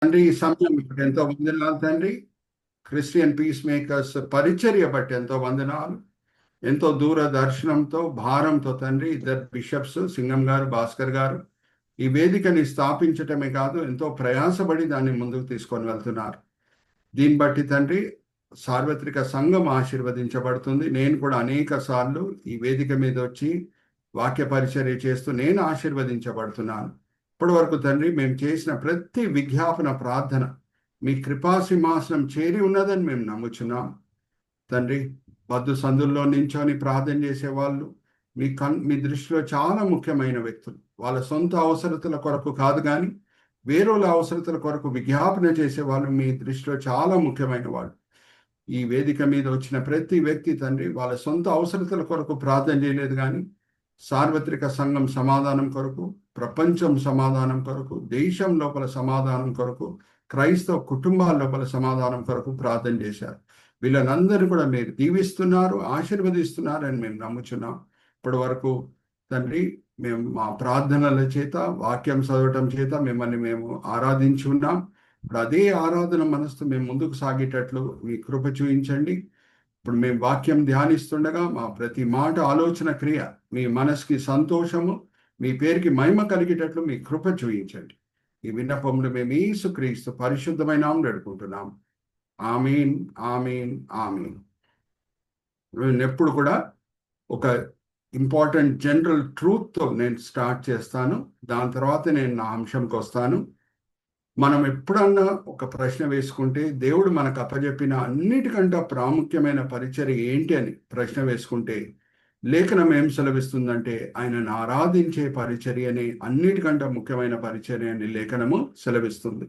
తండ్రి ఈ సమయం ఎంతో వందనాలు తండ్రి. క్రిస్టియన్ పీస్ మేకర్స్ పరిచర్య బట్టి ఎంతో వందనాలు. ఎంతో దూరదర్శనంతో భారంతో తండ్రి ఇద్దరు బిషప్స్ సింగం గారు భాస్కర్ గారు ఈ వేదికని స్థాపించటమే కాదు ఎంతో ప్రయాసపడి దాన్ని ముందుకు తీసుకొని వెళ్తున్నారు. దీన్ని బట్టి తండ్రి సార్వత్రిక సంఘం ఆశీర్వదించబడుతుంది. నేను కూడా అనేక సార్లు ఈ వేదిక మీద వచ్చి వాక్య పరిచర్య చేస్తూ నేను ఆశీర్వదించబడుతున్నాను. ఇప్పటి వరకు తండ్రి మేము చేసిన ప్రతి విజ్ఞాపన ప్రార్థన మీ కృపాసింహాసనం చేరి ఉన్నదని మేము నమ్ముచున్నాం. తండ్రి వద్దు సందుల్లో నించొని ప్రార్థన చేసేవాళ్ళు మీ దృష్టిలో చాలా ముఖ్యమైన వ్యక్తులు. వాళ్ళ సొంత అవసరతల కొరకు కాదు కానీ వేరేల అవసరతల కొరకు విజ్ఞాపన చేసేవాళ్ళు మీ దృష్టిలో చాలా ముఖ్యమైన వాళ్ళు. ఈ వేదిక మీద వచ్చిన ప్రతి వ్యక్తి తండ్రి వాళ్ళ సొంత అవసరతల కొరకు ప్రార్థన చేయలేదు కానీ సార్వత్రిక సంఘం సమాధానం కొరకు, ప్రపంచం సమాధానం కొరకు, దేశం లోపల సమాధానం కొరకు, క్రైస్తవ కుటుంబాల లోపల సమాధానం కొరకు ప్రార్థన చేశారు. వీళ్ళనందరూ కూడా మీరు దీవిస్తున్నారు, ఆశీర్వదిస్తున్నారని మేము నమ్ముచున్నాం. ఇప్పటి వరకు తండ్రి మేము మా ప్రార్థనల చేత వాక్యం చదవటం చేత మిమ్మల్ని మేము ఆరాధించి ఉన్నాం. ఇప్పుడు అదే ఆరాధన మనసుతో మేము ముందుకు సాగేటట్లు మీ కృప చూపించండి. ఇప్పుడు మేము వాక్యం ధ్యానిస్తుండగా మా ప్రతి మాట ఆలోచన క్రియ మీ మనసుకి సంతోషము, మీ పేరుకి మహిమ కలిగేటట్లు మీ కృప చూపించండి. ఈ విన్నపములు మేము యేసుక్రీస్తు పరిశుద్ధమైన నామమున వేడుకుంటున్నాం. ఆమీన్, ఆమీన్, ఆమీన్. నేను ఎప్పుడు కూడా ఒక ఇంపార్టెంట్ జనరల్ ట్రూత్తో నేను స్టార్ట్ చేస్తాను. దాని తర్వాత నేను నా అంశంకి వస్తాను. మనం ఎప్పుడన్నా ఒక ప్రశ్న వేసుకుంటే దేవుడు మనకు అప్పచెప్పిన అన్నిటికంటే ప్రాముఖ్యమైన పరిచర్య ఏంటి అని ప్రశ్న వేసుకుంటే లేఖనం ఏం సెలవిస్తుందంటే ఆయనను ఆరాధించే పరిచర్యని అన్నిటికంటే ముఖ్యమైన పరిచర్య అని లేఖనము సెలవిస్తుంది.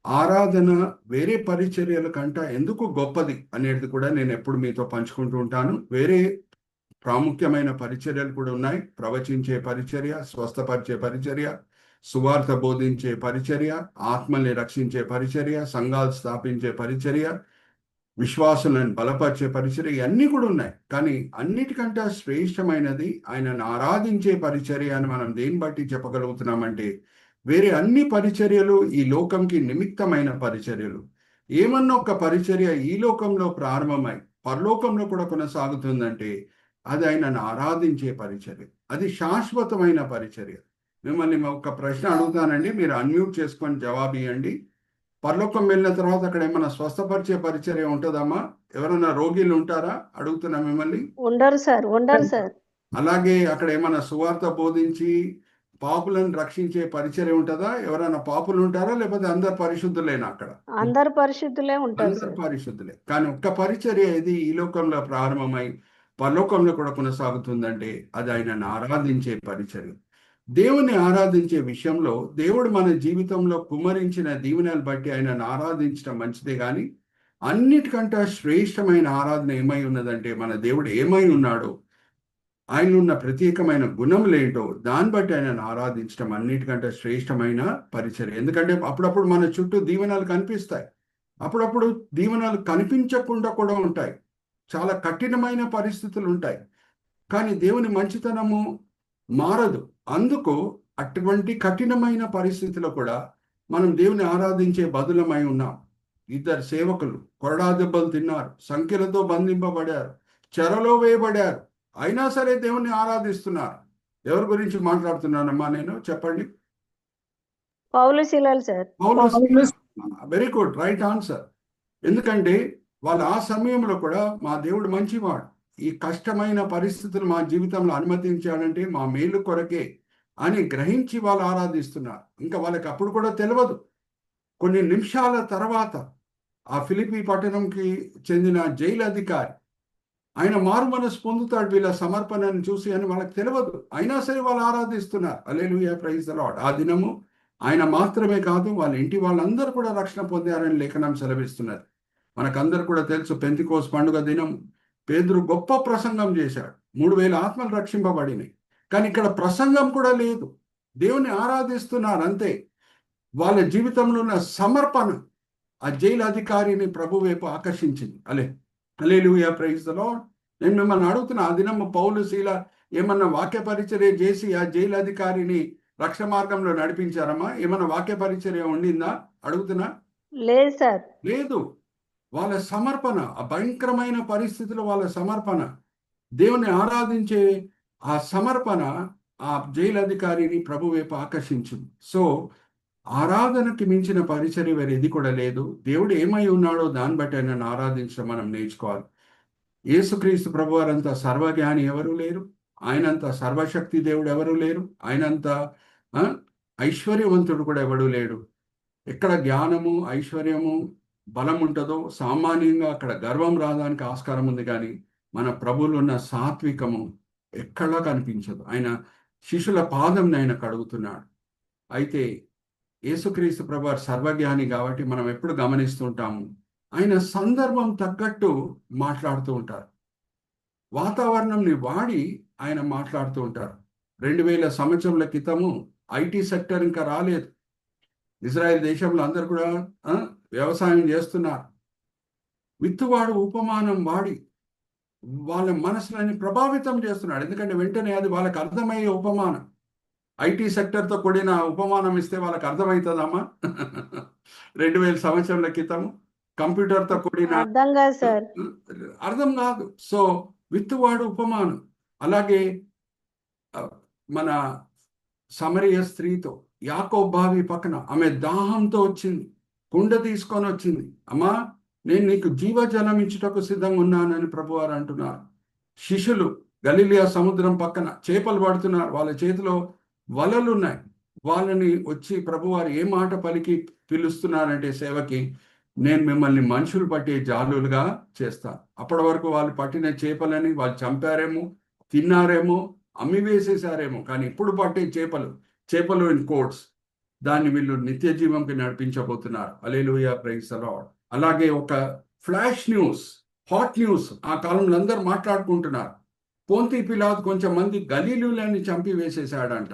ఆరాధన వేరే పరిచర్యల కంటే ఎందుకు గొప్పది అనేది కూడా నేను ఎప్పుడు మీతో పంచుకుంటూ ఉంటాను. వేరే ప్రాముఖ్యమైన పరిచర్యలు కూడా ఉన్నాయి. ప్రవచించే పరిచర్య, స్వస్థపరిచే పరిచర్య, సువార్త బోధించే పరిచర్య, ఆత్మల్ని రక్షించే పరిచర్య, సంఘాలు స్థాపించే పరిచర్య, విశ్వాసులను బలపరిచే పరిచర్య, ఇవన్నీ కూడా ఉన్నాయి. కానీ అన్నిటికంటే శ్రేష్టమైనది ఆయనను ఆరాధించే పరిచర్య అని మనం దేన్ని బట్టి చెప్పగలుగుతున్నామంటే వేరే అన్ని పరిచర్యలు ఈ లోకంకి నిమిత్తమైన పరిచర్యలు. ఏమన్నా ఒక పరిచర్య ఈ లోకంలో ప్రారంభమై పరలోకంలో కూడా కొనసాగుతుందంటే అది ఆయనను ఆరాధించే పరిచర్య. అది శాశ్వతమైన పరిచర్య. మిమ్మల్ని ఒక ప్రశ్న అడుగుతానండి, మీరు అన్మ్యూట్ చేసుకొని జవాబు ఇవ్వండి. పరలోకం వెళ్ళిన తర్వాత అక్కడ ఏమైనా స్వస్థపరిచే పరిచర్య ఉంటుందమ్మా? ఎవరైనా రోగిలు ఉంటారా? అడుగుతున్నా మిమ్మల్ని. ఉండరు సార్. అలాగే అక్కడ ఏమైనా సువార్త బోధించి పాపులను రక్షించే పరిచర్య ఉంటుందా? ఎవరైనా పాపులు ఉంటారా లేకపోతే అందరు పరిశుద్ధులేనా? అక్కడ అందరు పరిశుద్ధులే ఉంటారు. అందరు పరిశుద్ధులే. కానీ ఒక్క పరిచర్య ఇది ఈ లోకంలో ప్రారంభమై పరలోకంలో కూడా కొనసాగుతుందంటే అది ఆయనను ఆరాధించే పరిచర్య. దేవుని ఆరాధించే విషయంలో దేవుడు మన జీవితంలో కుమ్మరించిన దీవెనలు బట్టి ఆయనను ఆరాధించడం మంచిదే. కానీ అన్నిటికంటే శ్రేష్టమైన ఆరాధన ఏమై ఉన్నదంటే మన దేవుడు ఏమై ఉన్నాడో, ఆయన ఉన్న ప్రత్యేకమైన గుణములేంటో దాన్ని బట్టి ఆయనను ఆరాధించడం అన్నిటికంటే శ్రేష్టమైన పరిచర్య. ఎందుకంటే అప్పుడప్పుడు మన చుట్టూ దీవెనలు కనిపిస్తాయి, అప్పుడప్పుడు దీవెనలు కనిపించకుండా కూడా ఉంటాయి. చాలా కఠినమైన పరిస్థితులు ఉంటాయి, కానీ దేవుని మంచితనము మారదు. అందుకు అటువంటి కఠినమైన పరిస్థితిలో కూడా మనం దేవుని ఆరాధించే బదులమై ఉన్నాం. ఇద్దరు సేవకులు కొరడా దెబ్బలు తిన్నారు, సంఖ్యలతో బంధింపబడారు, చెరలో వేయబడారు, అయినా సరే దేవుని ఆరాధిస్తున్నారు. ఎవరి గురించి మాట్లాడుతున్నానమ్మా నేను? చెప్పండి. పౌలు శీలలు sir. Very good, right answer. ఎందుకంటే వాళ్ళు ఆ సమయంలో కూడా మా దేవుడు మంచివాడు, ఈ కష్టమైన పరిస్థితులు మా జీవితంలో అనుమతించాడంటే మా మేలు కొరకే అని గ్రహించి వాళ్ళు ఆరాధిస్తున్నారు. ఇంకా వాళ్ళకి అప్పుడు కూడా తెలియదు. కొన్ని నిమిషాల తర్వాత ఆ ఫిలిప్పీ పట్టణంకి చెందిన జైలు అధికారి ఆయన మారు మనసు పొందుతాడు వీళ్ళ సమర్పణను చూసి అని వాళ్ళకి తెలియదు. అయినా సరే వాళ్ళు ఆరాధిస్తున్నారు. హల్లెలూయా, ప్రైజ్ ది లార్డ్. ఆ దినము ఆయన మాత్రమే కాదు వాళ్ళ ఇంటి వాళ్ళందరూ కూడా రక్షణ పొందారని లేఖనం సెలవిస్తున్నారు. మనకందరు కూడా తెలుసు, పెంతెకోస్తు పండుగ దినం పేతురు గొప్ప ప్రసంగం చేశాడు, 3000 ఆత్మలు రక్షింపబడినాయి. కానీ ఇక్కడ ప్రసంగం కూడా లేదు, దేవుని ఆరాధిస్తున్నారు అంతే. వాళ్ళ జీవితంలో ఉన్న సమర్పణ ఆ జైలు అధికారిని ప్రభు వైపు ఆకర్షించింది. హల్లెలూయా, ప్రైజ్ ది లార్డ్. నేను మిమ్మల్ని అడుగుతున్నా, ఆ దినం పౌలు శీల ఏమన్నా వాక్య పరిచర్య చేసి ఆ జైలు అధికారిని రక్షణ మార్గంలో నడిపించారమ్మా? ఏమైనా వాక్య పరిచర్య ఉండిందా అడుగుతున్నా? లేదు సార్. లేదు. వాళ్ళ సమర్పణ, ఆ భయంకరమైన పరిస్థితుల్లో వాళ్ళ సమర్పణ, దేవుని ఆరాధించే ఆ సమర్పణ ఆ జైలు అధికారిని ప్రభు వైపు ఆకర్షించింది. సో ఆరాధనకి మించిన పరిచర్య వేరే ఏది కూడా లేదు. దేవుడు ఏమై ఉన్నాడో దాన్ని బట్టి ఆయనను ఆరాధించడం మనం నేర్చుకోవాలి. యేసుక్రీస్తు ప్రభు వారంత సర్వజ్ఞాని ఎవరు లేరు, ఆయనంత సర్వశక్తి దేవుడు ఎవరు లేరు, ఆయనంత ఆ, ఐశ్వర్యవంతుడు కూడా ఎవడు లేడు. ఎక్కడ జ్ఞానము, ఐశ్వర్యము, బలం ఉంటుందో సామాన్యంగా అక్కడ గర్వం రావడానికి ఆస్కారం ఉంది. కానీ మన ప్రభువులో ఉన్న సాత్వికము ఎక్కడా కనిపించదు. ఆయన శిష్యుల పాదంని ఆయన కడుగుతున్నాడు. అయితే యేసుక్రీస్తు ప్రభు సర్వజ్ఞాని కాబట్టి మనం ఎప్పుడు గమనిస్తుంటాము, ఆయన సందర్భం తగ్గట్టు మాట్లాడుతూ ఉంటారు. వాతావరణంని వాడి ఆయన మాట్లాడుతూ ఉంటారు. 2000 సంవత్సరాల క్రితము ఐటీ సెక్టర్ ఇంకా రాలేదు. ఇజ్రాయెల్ దేశంలో అందరు కూడా వ్యవసాయం చేస్తున్నారు. విత్తువాడు ఉపమానం వాడి వాళ్ళ మనసులని ప్రభావితం చేస్తున్నాడు. ఎందుకంటే వెంటనే అది వాళ్ళకి అర్థమయ్యే ఉపమానం. ఐటీ సెక్టర్తో కూడిన ఉపమానం ఇస్తే వాళ్ళకి అర్థమవుతుందమ్మా? 2000 సంవత్సరాల క్రితం కంప్యూటర్తో కూడిన అర్థం కాదు సార్. అర్థం కాదు. సో విత్తువాడు ఉపమానం. అలాగే మన సమరయ స్త్రీతో యాకోబు బావి పక్కన ఆమె దాహంతో వచ్చింది, కుండ తీసుకొని వచ్చింది. అమ్మా, నేను నీకు జీవజలం ఇచ్చుటకు సిద్ధంగా ఉన్నానని ప్రభువారు అంటున్నారు. శిష్యులు గలిలియా సముద్రం పక్కన చేపలు పడుతున్నారు, వాళ్ళ చేతిలో వలలు ఉన్నాయి. వాళ్ళని వచ్చి ప్రభువారు ఏ మాట పలికి పిలుస్తున్నారంటే సేవకి, నేను మిమ్మల్ని మనుషులు పట్టే జాలులుగా చేస్తాను. అప్పటి వరకు వాళ్ళు పట్టిన చేపలని వాళ్ళు చంపారేమో, తిన్నారేమో, అమ్మి వేసేసారేమో, కానీ ఇప్పుడు పట్టే చేపలు ఇన్ కోట్స్, దాన్ని వీళ్ళు నిత్య జీవంకి నడిపించబోతున్నారు. హల్లెలూయా, ప్రైజ్ ది లార్డ్. అలాగే ఒక ఫ్లాష్ న్యూస్, హాట్ న్యూస్ ఆ కాలంలో అందరూ మాట్లాడుకుంటున్నారు. పోంతి పిలాతు కొంచెం మంది గలీలీయులని చంపి వేసేసాడంట.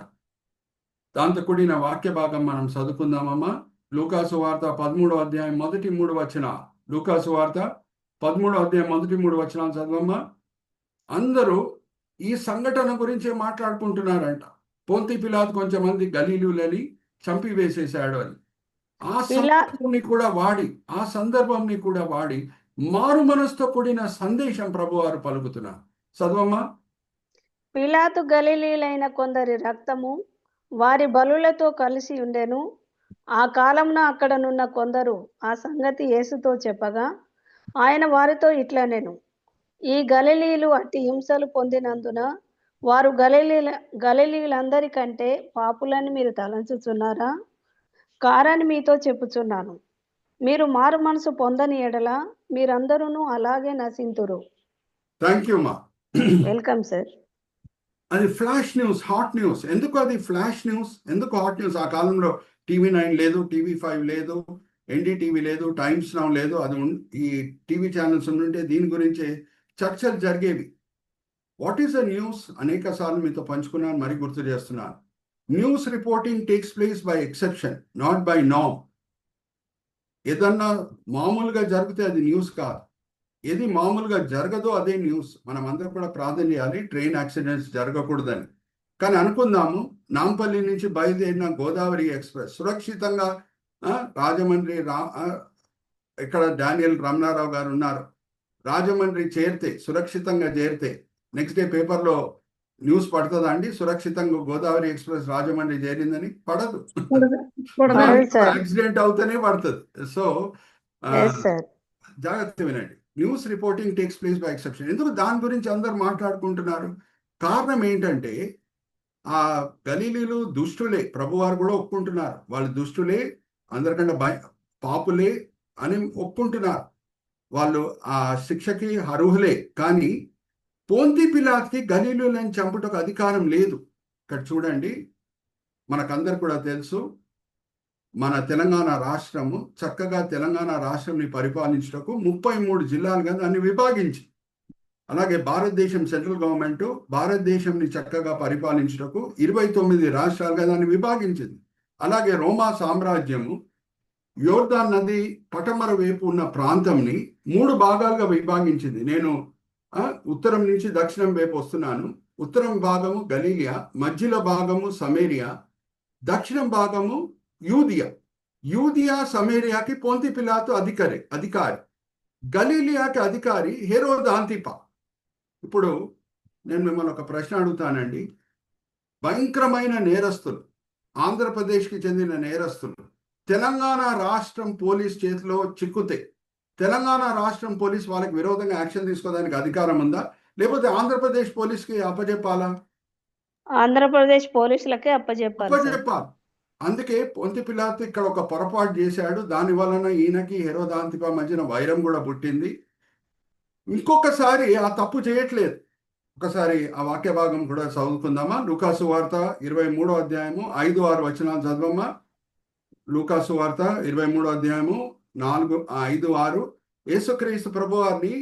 దాంతో కూడిన వాక్య భాగం మనం చదువుకుందామమ్మా. లూకాసు వార్త 13వ అధ్యాయం మొదటి 3 వచనాలు. లూకాసు వార్త 13వ అధ్యాయం మొదటి 3 వచనాలు చదవమ్మా. అందరూ ఈ సంఘటన గురించే మాట్లాడుకుంటున్నారంట. పోంతి పిలాతు కొంచెం మంది గలీలీయులని చంపి వేసేసాడు అని. ఆ సందర్భంని కూడా వాడి మారు మనసుతో కూడిన సందేశం ప్రభువారు పలుకుతున్నారు. చదవమ్మా. పిలాతు గలిలీలైన కొందరి రక్తము వారి బలులతో కలిసి ఉండెను. ఆ కాలమున అక్కడనున్న కొందరు ఆ సంగతి యేసుతో చెప్పగా ఆయన వారితో ఇట్లనెను, ఈ గలిలీలు అట్టి హింసలు పొందినందున వారు గలిలీలందరికంటే పాపులని మీరు తలంచుచున్నారా? కారని మీతో చెప్పుచున్నాను. మీరు మారు మనసు పొందని ఎడల మీరందరూ అలాగే నశింతురు. థ్యాంక్ యూ మా. Welcome sir. అది ఫ్లాష్ న్యూస్, హాట్ న్యూస్. ఎందుకు అది ఫ్లాష్ న్యూస్, ఎందుకు హాట్ న్యూస్? ఆ కాలంలో TV9 లేదు, TV5 లేదు, NDTV లేదు, టైమ్స్ నౌ లేదు. అది ఈ టీవీ ఛానల్స్ ఉంటే దీని గురించే చర్చలు జరిగేవి. What is the news? అనేక సార్లు మీతో పంచుకున్నాను, మరి గుర్తు చేస్తున్నాను. News reporting takes place by exception, not by norm. ఏదన్నా మామూలుగా జరిగితే అది న్యూస్ కాదు. ఏది మామూలుగా జరగదో అదే న్యూస్. మనం అందరం కూడా ప్రార్థన చేయాలి ట్రైన్ యాక్సిడెంట్స్ జరగకూడదని. కానీ అనుకుందాము, నాంపల్లి నుంచి బయలుదేరిన గోదావరి ఎక్స్ప్రెస్ సురక్షితంగా రాజమండ్రి ఇక్కడ డానియల్ రమణారావు గారు ఉన్నారు, రాజమండ్రి సురక్షితంగా చేరితే నెక్స్ట్ డే పేపర్లో న్యూస్ పడుతుందా అండి? సురక్షితంగా గోదావరి ఎక్స్ప్రెస్ రాజమండ్రి చేరిందని పడదు. యాక్సిడెంట్ అవుతూనే పడుతుంది. సో జాగ్రత్త వినండి. News reporting takes place by exception. ఎందుకు దాని గురించి అందరు మాట్లాడుకుంటున్నారు? కారణం ఏంటంటే ఆ గలీలీలు దుష్టులే. ప్రభువారు కూడా ఒప్పుకుంటున్నారు, వాళ్ళు దుష్టులే, అందరికంటే పాపులే అని ఒప్పుకుంటున్నారు. వాళ్ళు ఆ శిక్షకి అర్హులే. కానీ పోంతి పిలాతుకి గలీలీయులను చంపుటకు అధికారం లేదు. ఇక్కడ చూడండి, మనకందరు కూడా తెలుసు, మన తెలంగాణ రాష్ట్రము చక్కగా తెలంగాణ రాష్ట్రంని పరిపాలించటకు 33 జిల్లాలుగా దాన్ని విభాగించి, అలాగే భారతదేశం సెంట్రల్ గవర్నమెంట్ భారతదేశంని చక్కగా పరిపాలించటకు 29 రాష్ట్రాలుగా దాన్ని విభాగించింది. అలాగే రోమా సామ్రాజ్యము యోర్దాన్ నది పటమర వైపు ఉన్న ప్రాంతంని 3 భాగాలుగా విభాగించింది. నేను ఉత్తరం నుంచి దక్షిణం వైపు వస్తున్నాను. ఉత్తరం భాగము గలీలియా, మధ్యలో భాగము సమేరియా, దక్షిణం భాగము యూదియా. యూదియా సమేరియాకి పొంతి పిలాతు అధికారి. గలీలియాకి అధికారి హెరోదు అంతిపా. ఇప్పుడు నేను మిమ్మల్ని ఒక ప్రశ్న అడుగుతానండి. భయంకరమైన నేరస్తులు, ఆంధ్రప్రదేశ్కి చెందిన నేరస్తులు తెలంగాణ రాష్ట్రం పోలీస్ చేతిలో చిక్కుతే తెలంగాణ రాష్ట్రం పోలీస్ వాళ్ళకి విరోధంగా యాక్షన్ తీసుకోవడానికి అధికారం ఉందా, లేకపోతే ఆంధ్రప్రదేశ్ పోలీస్కి అప్పచెప్పాలా? ఆంధ్రప్రదేశ్ పోలీసులకే అప్పచెప్పాలి సార్. అప్పచెప్పాలి. అందుకే పొంతి పిలాతు ఇక్కడ ఒక పొరపాటు చేశాడు. దాని వలన ఈయనకి హెరోదు అంతిపా మధ్యన వైరం కూడా పుట్టింది. ఇంకొకసారి ఆ తప్పు చేయట్లేదు. ఒకసారి ఆ వాక్య భాగం కూడా చదువుకుందామా? లూకాసు వార్త 23వ అధ్యాయము 5-6 వచనాలు చదవమ్మా. లూకాసు వార్త 23వ అధ్యాయము 4-5-6. యేసుక్రీస్తు ప్రభువారిని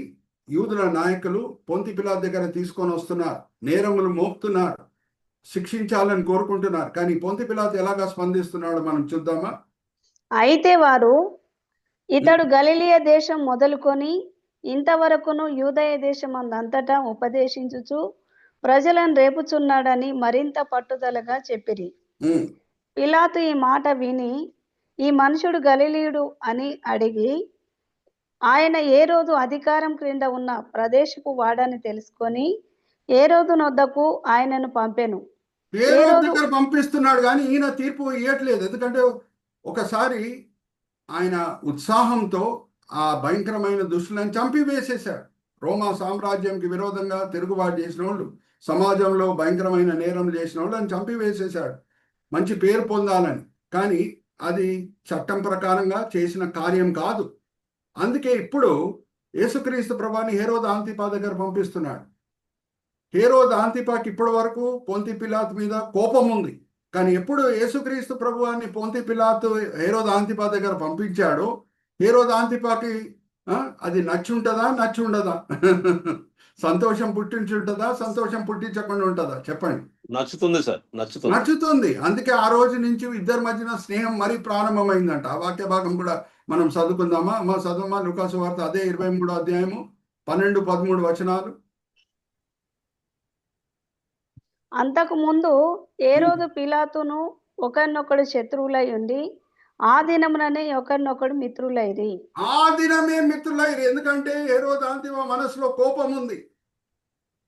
యూదుల నాయకులు పొంతి పిలాతు దగ్గర తీసుకొని వస్తున్నారు, నేరములు మోపుతున్నారు, శిక్షించాలని కోరుకుంటున్నారు. కానీ పొంతి పిలాతు ఎలాగా స్పందిస్తున్నాడు మనం చూద్దామా? అయితే వారు, ఇతడు గలిలియ దేశం మొదలుకొని ఇంతవరకును యూదయ దేశమందంతటా ఉపదేశించుచు ప్రజలను రేపుచున్నాడని మరింత పట్టుదలగా చెప్పిరి. పిలాతు ఈ మాట విని, ఈ మనుషుడు గలిలీయుడు అని అడిగి, ఆయన ఏ రోజు అధికారం క్రింద ఉన్న ప్రదేశపు వాడని తెలుసుకొని ఏ రోజు నొద్దకు ఆయనను పంపెను. దగ్గర పంపిస్తున్నాడు కానీ ఈయన తీర్పు ఇవ్వట్లేదు. ఎందుకంటే ఒకసారి ఆయన ఉత్సాహంతో ఆ భయంకరమైన దుష్టులను చంపివేసేశాడు. రోమా సామ్రాజ్యంకి విరోధంగా తిరుగుబాటు చేసిన వాళ్ళు, సమాజంలో భయంకరమైన నేరం చేసిన వాళ్ళని చంపివేసేశాడు మంచి పేరు పొందాలని. కానీ అది చట్టం ప్రకారంగా చేసిన కార్యం కాదు. అందుకే ఇప్పుడు యేసుక్రీస్తు ప్రభువుని హెరోదు అంతిపా దగ్గర పంపిస్తున్నాడు. హెరోదు అంతిపాకి ఇప్పటి వరకు పొంతి పిలాతు మీద కోపం ఉంది. కానీ ఎప్పుడు యేసుక్రీస్తు ప్రభువాన్ని పొంతి పిలాతు హెరోదు అంతిపా దగ్గర పంపించాడో హెరోదు అంతిపాకి అది నచ్చి ఉండదా? సంతోషం పుట్టించుంటుందా, సంతోషం పుట్టించకుండా ఉంటుందా? చెప్పండి. నచ్చుతుంది సార్, నచ్చుతుంది. అందుకే ఆ రోజు నుంచి ఇద్దరి మధ్యన స్నేహం మరీ ప్రారంభమైందంట. ఆ వాక్య భాగం కూడా మనం చదువుకుందామా? చదువుమా లూకాసు వార్త అదే 23వ అధ్యాయము 12-13 వచనాలు. అంతకు ముందు ఏ రోజు పిలాతును ఒకరినొకడు శత్రువులై ఉండి ఆ దినముననే ఒకరినొకడు మిత్రులైరి. ఆ దినమే మిత్రులైరి. ఎందుకంటే హెరోదు అంతిపా మనసులో కోపం ఉంది.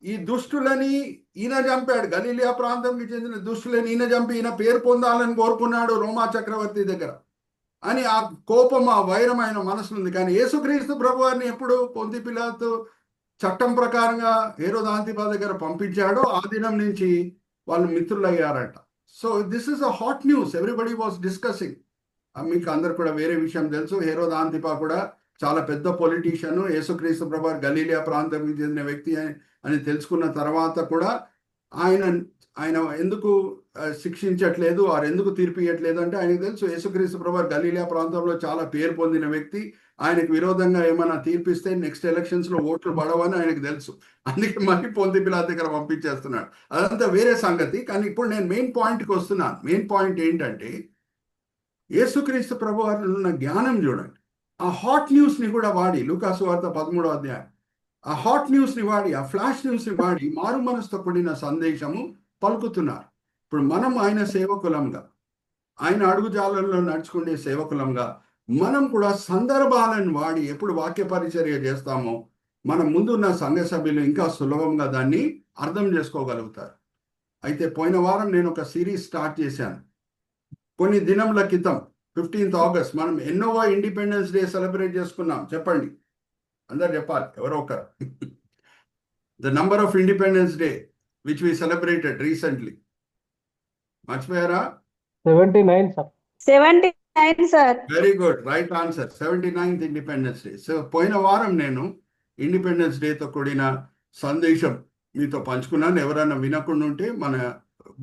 ఈ దుష్టులని ఈయన చంపాడు. గలీలియా ప్రాంతంకి చెందిన దుష్టులని ఈయన చంపి ఈయన పేరు పొందాలని కోరుకున్నాడు రోమా చక్రవర్తి దగ్గర అని ఆ కోపం, ఆ వైరం ఆయన మనసులో ఉంది. కానీ యేసుక్రీస్తు ప్రభువారిని ఎప్పుడు పొంతి పిలాతు చట్టం ప్రకారంగా హెరోదు అంతిపా దగ్గర పంపించాడో ఆ దినం నుంచి వాళ్ళు మిత్రులు అయ్యారంట. So this is a hot news. Everybody was discussing. మీకు అందరు కూడా వేరే విషయం తెలుసు. హెరోదు అంతిపా కూడా చాలా పెద్ద పొలిటీషియన్. యేసుక్రీస్తు ప్రభువారు గలీలియా ప్రాంతానికి చెందిన వ్యక్తి అని తెలుసుకున్న తర్వాత కూడా ఆయన ఎందుకు శిక్షించట్లేదు, వారు ఎందుకు తీర్పు ఇవ్వట్లేదు అంటే ఆయనకు తెలుసు యేసుక్రీస్తు ప్రభువారు గలీలియా ప్రాంతంలో చాలా పేరు పొందిన వ్యక్తి. ఆయనకు విరోధంగా ఏమైనా తీర్పిస్తే నెక్స్ట్ ఎలక్షన్స్ లో ఓట్లు పడవని ఆయనకు తెలుసు. అందుకే మళ్ళీ పొంతి పిలాతు దగ్గర పంపించేస్తున్నాడు. అదంతా వేరే సంగతి. కానీ ఇప్పుడు నేను మెయిన్ పాయింట్కి వస్తున్నాను. మెయిన్ పాయింట్ ఏంటంటే యేసుక్రీస్తు ప్రభువారిలో ఉన్న జ్ఞానం చూడండి. ఆ హాట్ న్యూస్ని కూడా వాడి, లూకాసు వార్త 13వ అధ్యాయం, ఆ హాట్ న్యూస్ని వాడి, ఆ ఫ్లాష్ న్యూస్ని వాడి మారు మనసుతో కూడిన సందేశము పలుకుతున్నారు. ఇప్పుడు మనం ఆయన సేవకులంగా, ఆయన అడుగుజాలల్లో నడుచుకునే సేవకులంగా మనం కూడా సందర్భాలను వాడి ఎప్పుడు వాక్య పరిచర్య చేస్తామో మన ముందున్న సంఘ సభ్యులు ఇంకా సులభంగా దాన్ని అర్థం చేసుకోగలుగుతారు. అయితే పోయిన వారం నేను ఒక సిరీస్ స్టార్ట్ చేశాను. కొన్ని దినముల క్రితం 15th ఆగస్ట్ మనం ఎన్నోవా ఇండిపెండెన్స్ డే సెలబ్రేట్ చేసుకున్నాం. చెప్పండి, అందరు చెప్పాలి, ఎవరో ఒకరు. The number of independence day which we celebrated recently. మర్చిపోయారా? 79 sir. 79 sir. Very good, right answer. 79th independence day. So పోయిన వారం నేను ఇండిపెండెన్స్ డేతో కూడిన సందేశం మీతో పంచుకున్నాను. ఎవరైనా వినకుండా ఉంటే మన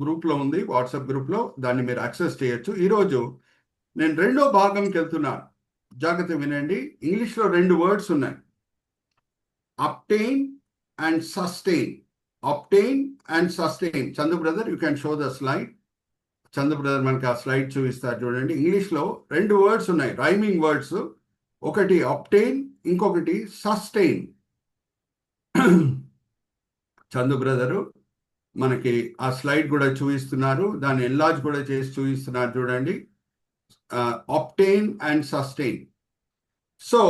గ్రూప్లో ఉంది, వాట్సాప్ గ్రూప్లో, దాన్ని మీరు యాక్సెస్ చేయొచ్చు. ఈరోజు నేను రెండో భాగంకి వెళ్తున్నాను. జాగ్రత్త వినండి. ఇంగ్లీష్లో 2 వర్డ్స్ ఉన్నాయి, obtain and sustain. Obtain and sustain. Chandu brother, you can show the slide. Chandu brother మనకి ఆ స్లైడ్ చూపిస్తారు చూడండి. ఇంగ్లీష్లో 2 వర్డ్స్ ఉన్నాయి, రైమింగ్ వర్డ్స్. ఒకటి అబ్టైన్, ఇంకొకటి సస్టైన్. చందు బ్రదరు మనకి ఆ స్లైడ్ కూడా చూపిస్తున్నారు, దాన్ని ఎన్లార్జ్ కూడా చేసి చూపిస్తున్నారు చూడండి. Obtain and sustain. So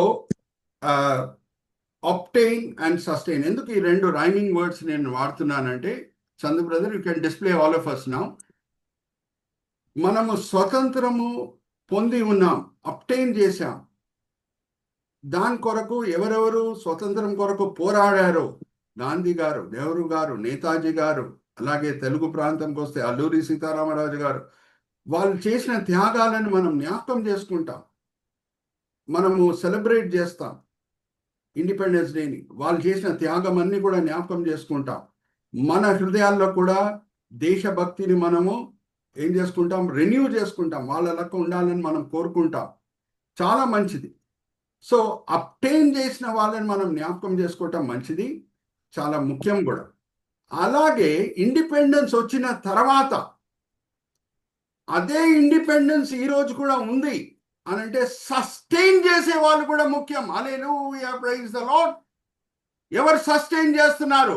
obtain and sustain, ఎందుకు ఈ రెండు రైమింగ్ వర్డ్స్ నేను వాడుతున్నానంటే, Chandu brother, you can display all of us now. మనము స్వతంత్రము పొంది ఉన్నాం, అప్టైన్ చేశాం. దాని కొరకు ఎవరెవరు స్వతంత్రం కొరకు పోరాడారో, గాంధీ గారు, నెహ్రూ గారు, నేతాజీ గారు, అలాగే తెలుగు ప్రాంతంకి వస్తే అల్లూరి సీతారామరాజు గారు, వాళ్ళు చేసిన త్యాగాలను మనం జ్ఞాపకం చేసుకుంటాం, మనము సెలబ్రేట్ చేస్తాం ఇండిపెండెన్స్ డేని. వాళ్ళు చేసిన త్యాగం అన్ని కూడా జ్ఞాపకం చేసుకుంటాం. మన హృదయాల్లో కూడా దేశభక్తిని మనము ఏం చేసుకుంటాం, రెన్యూ చేసుకుంటాం, వాళ్ళ లెక్క ఉండాలని మనం కోరుకుంటాం. చాలా మంచిది. సో అప్టైన్ చేసిన వాళ్ళని మనం జ్ఞాపకం చేసుకోవటం మంచిది, చాలా ముఖ్యం కూడా. అలాగే ఇండిపెండెన్స్ వచ్చిన తర్వాత అదే ఇండిపెండెన్స్ ఈరోజు కూడా ఉంది అని అంటే సస్టైన్ చేసే వాళ్ళు కూడా ముఖ్యం. హల్లెలూయా, ప్రైజ్ ద లార్డ్. ఎవరు సస్టైన్ చేస్తున్నారు?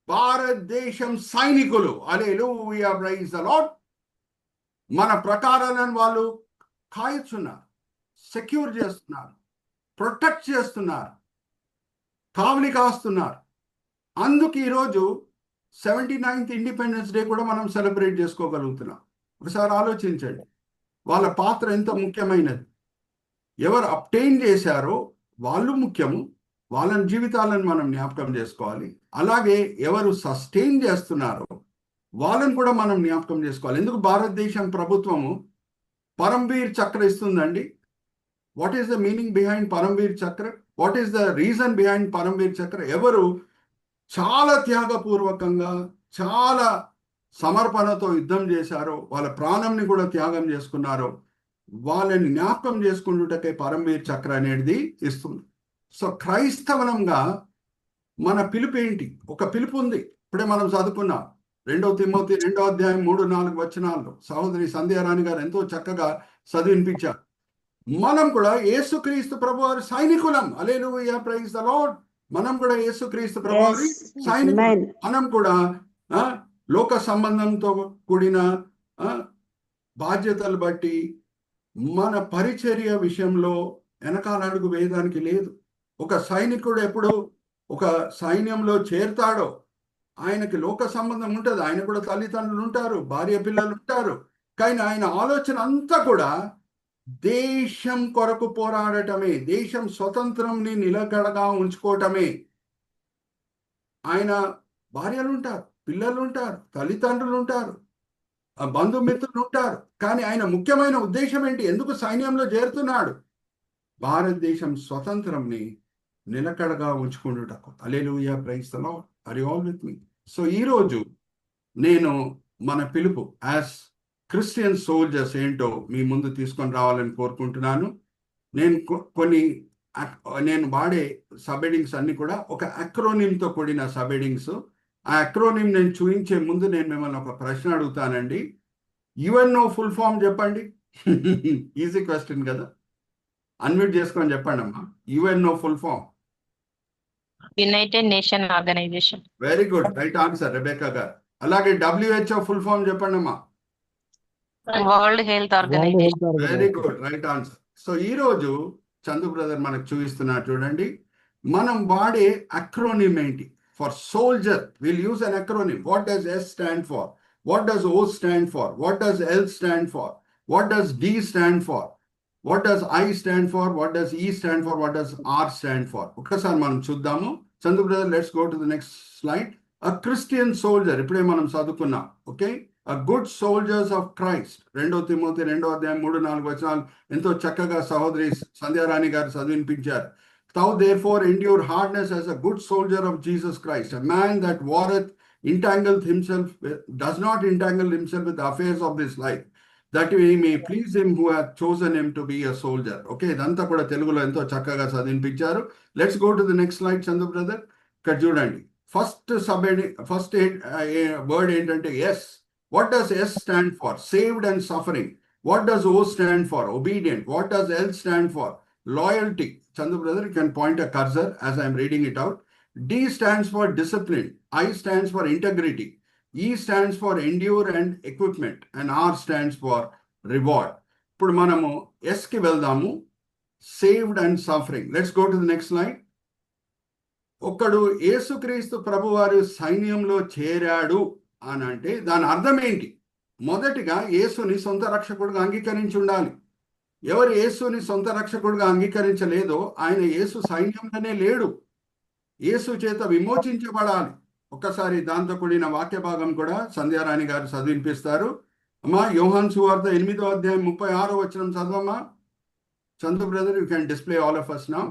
భారతదేశం సైనికులు. హల్లెలూయా, ప్రైజ్ ద లార్డ్. మన ప్రకారాలను వాళ్ళు కాయచున్నారు, సెక్యూర్ చేస్తున్నారు, ప్రొటెక్ట్ చేస్తున్నారు, కావలి కాస్తున్నారు. అందుకు ఈరోజు 79th ఇండిపెండెన్స్ డే కూడా మనం సెలబ్రేట్ చేసుకోగలుగుతున్నాం. ఒకసారి ఆలోచించండి, వాళ్ళ పాత్ర ఎంత ముఖ్యమైనది. ఎవరు అప్టైన్ చేశారో వాళ్ళు ముఖ్యము, వాళ్ళ జీవితాలను మనం జ్ఞాపకం చేసుకోవాలి. అలాగే ఎవరు సస్టైన్ చేస్తున్నారో వాళ్ళని కూడా మనం జ్ఞాపకం చేసుకోవాలి. ఎందుకు భారతదేశం ప్రభుత్వము పరంవీర్ చక్ర ఇస్తుందండి? What is the meaning behind Paramvir Chakra? What is the reason behind Paramvir Chakra? ఎవరు చాలా త్యాగపూర్వకంగా, చాలా సమర్పణతో యుద్ధం చేశారో, వాళ్ళ ప్రాణంని కూడా త్యాగం చేసుకున్నారో, వాళ్ళని జ్ఞాపకం చేసుకుంటుటకే పరంవీర్ చక్ర అనేది ఇస్తుంది. సో క్రైస్తవనంగా మన పిలుపు ఏంటి? ఒక పిలుపు ఉంది, ఇప్పుడే మనం చదువుకున్నాం. 2 తిమోతి 2వ అధ్యాయం 3-4 వచనాల్లో సహోదరి సంధ్యారాణి గారు ఎంతో చక్కగా చదివినిపించారు. మనం కూడా యేసుక్రీస్తు ప్రభువారి సైనికులం. హల్లెలూయా, ప్రైజ్ ద లార్డ్. మనం కూడా యేసుక్రీస్తు ప్రభువారి సైనికులం. మనం కూడా లోక సంబంధంతో కూడిన బాధ్యతలు బట్టి మన పరిచర్య విషయంలో వెనకాల అడుగు వేయడానికి లేదు. ఒక సైనికుడు ఎప్పుడు ఒక సైన్యంలో చేరుతాడో ఆయనకి లోక సంబంధం ఉంటుంది. ఆయన కూడా తల్లిదండ్రులు ఉంటారు, భార్య పిల్లలు ఉంటారు. కానీ ఆయన ఆలోచన అంతా కూడా దేశం కొరకు పోరాడటమే, దేశం స్వతంత్రంని నిలకడగా ఉంచుకోవటమే. ఆయన భార్యలు ఉంటారు, పిల్లలు ఉంటారు, తల్లిదండ్రులు ఉంటారు, బంధుమిత్రులు ఉంటారు. కానీ ఆయన ముఖ్యమైన ఉద్దేశం ఏంటి? ఎందుకు సైన్యంలో చేరుతున్నాడు? భారతదేశం స్వతంత్రంని నిలకడగా ఉంచుకుంటుటకు. Hallelujah, praise the Lord. Are you all with me? So ఈరోజు నేను మన పిలుపు యాజ్ క్రిస్టియన్ సోల్జర్స్ ఏంటో మీ ముందు తీసుకొని రావాలని కోరుకుంటున్నాను. నేను వాడే సబెడింగ్స్ అన్ని కూడా ఒక అక్రోనిమ్తో కూడిన సబెడింగ్స్. ఆ అక్రోనిమ్ నేను చూపించే ముందు నేను మిమ్మల్ని ఒక ప్రశ్న అడుగుతానండి. యుఎన్ఓ ఫుల్ ఫామ్ చెప్పండి. ఈజీ క్వశ్చన్ కదా, అన్మ్యూట్ చేసుకొని చెప్పండి అమ్మా. UNO full form? United Nation Organisation. Very good, right answer Rebecca గారు. అలాగే WHO ఫుల్ ఫామ్ చెప్పండి అమ్మా. World Health Organisation. Very good, right answer. So ఈ రోజు చందు బ్రదర్ మనకు చూపిస్తున్నారు చూడండి, మనం వాడే అక్రోనిమ్ ఏంటి? For soldier will use an acronym. What does S stand for? What does O stand for? What does L stand for? What does D stand for? What does I stand for? What does E stand for? What does R stand for? ఒక్కసారి మనం చూద్దాము. Chandu brother, let's go to the next slide. A Christian soldier, ఇప్పుడే మనం చదువుకున్నాం. Okay, a good soldiers of Christ. 2 Timothy 2వ అధ్యాయం 3-4 వచనాలు ఎంతో చక్కగా సహోదరి సంధ్యారాణి గారు చదివినిపించారు. Thou therefore endure hardness as a good soldier of Jesus Christ. A man that warreth does not entangle himself with the affairs of this life, that he may please him who hath chosen him to be a soldier. Okay, ఇదంతా కూడా తెలుగులో ఎంతో చక్కగా చదివినిపించారు. Let's go to the next slide Chandu brother. ఇక్కడ చూడండి, first word ఏంటంటే S. What does S stand for? Saved and suffering. What does O stand for? obedient. What does L stand for? loyalty. Chandu brother, you can point a cursor as I am reading it out. D stands for discipline. I stands for integrity. E stands for endure and equipment, and R stands for reward. ఇప్పుడు మనము S కి వెళ్దాము, saved and suffering. Let's go to the next slide. ఒకడు యేసుక్రీస్తు ప్రభువారి సైన్యంలో చేరాడు అని అంటే దాని అర్థం ఏంటి? మొదటిగా యేసుని సొంత రక్షకుడిగా అంగీకరించి ఉండాలి. ఎవరు యేసుని సొంత రక్షకుడిగా అంగీకరించలేదో ఆయన యేసు సైన్యంలోనే లేడు. యేసు చేత విమోచించబడాలి. ఒక్కసారి దాంతో కూడిన వాక్య భాగం కూడా సంధ్యారాణి గారు చదివినిపిస్తారు. అమ్మా, యోహాను సువార్త 8వ అధ్యాయం 36వ వచనం చదవమ్మా. Chandu brother, you can display all of us now.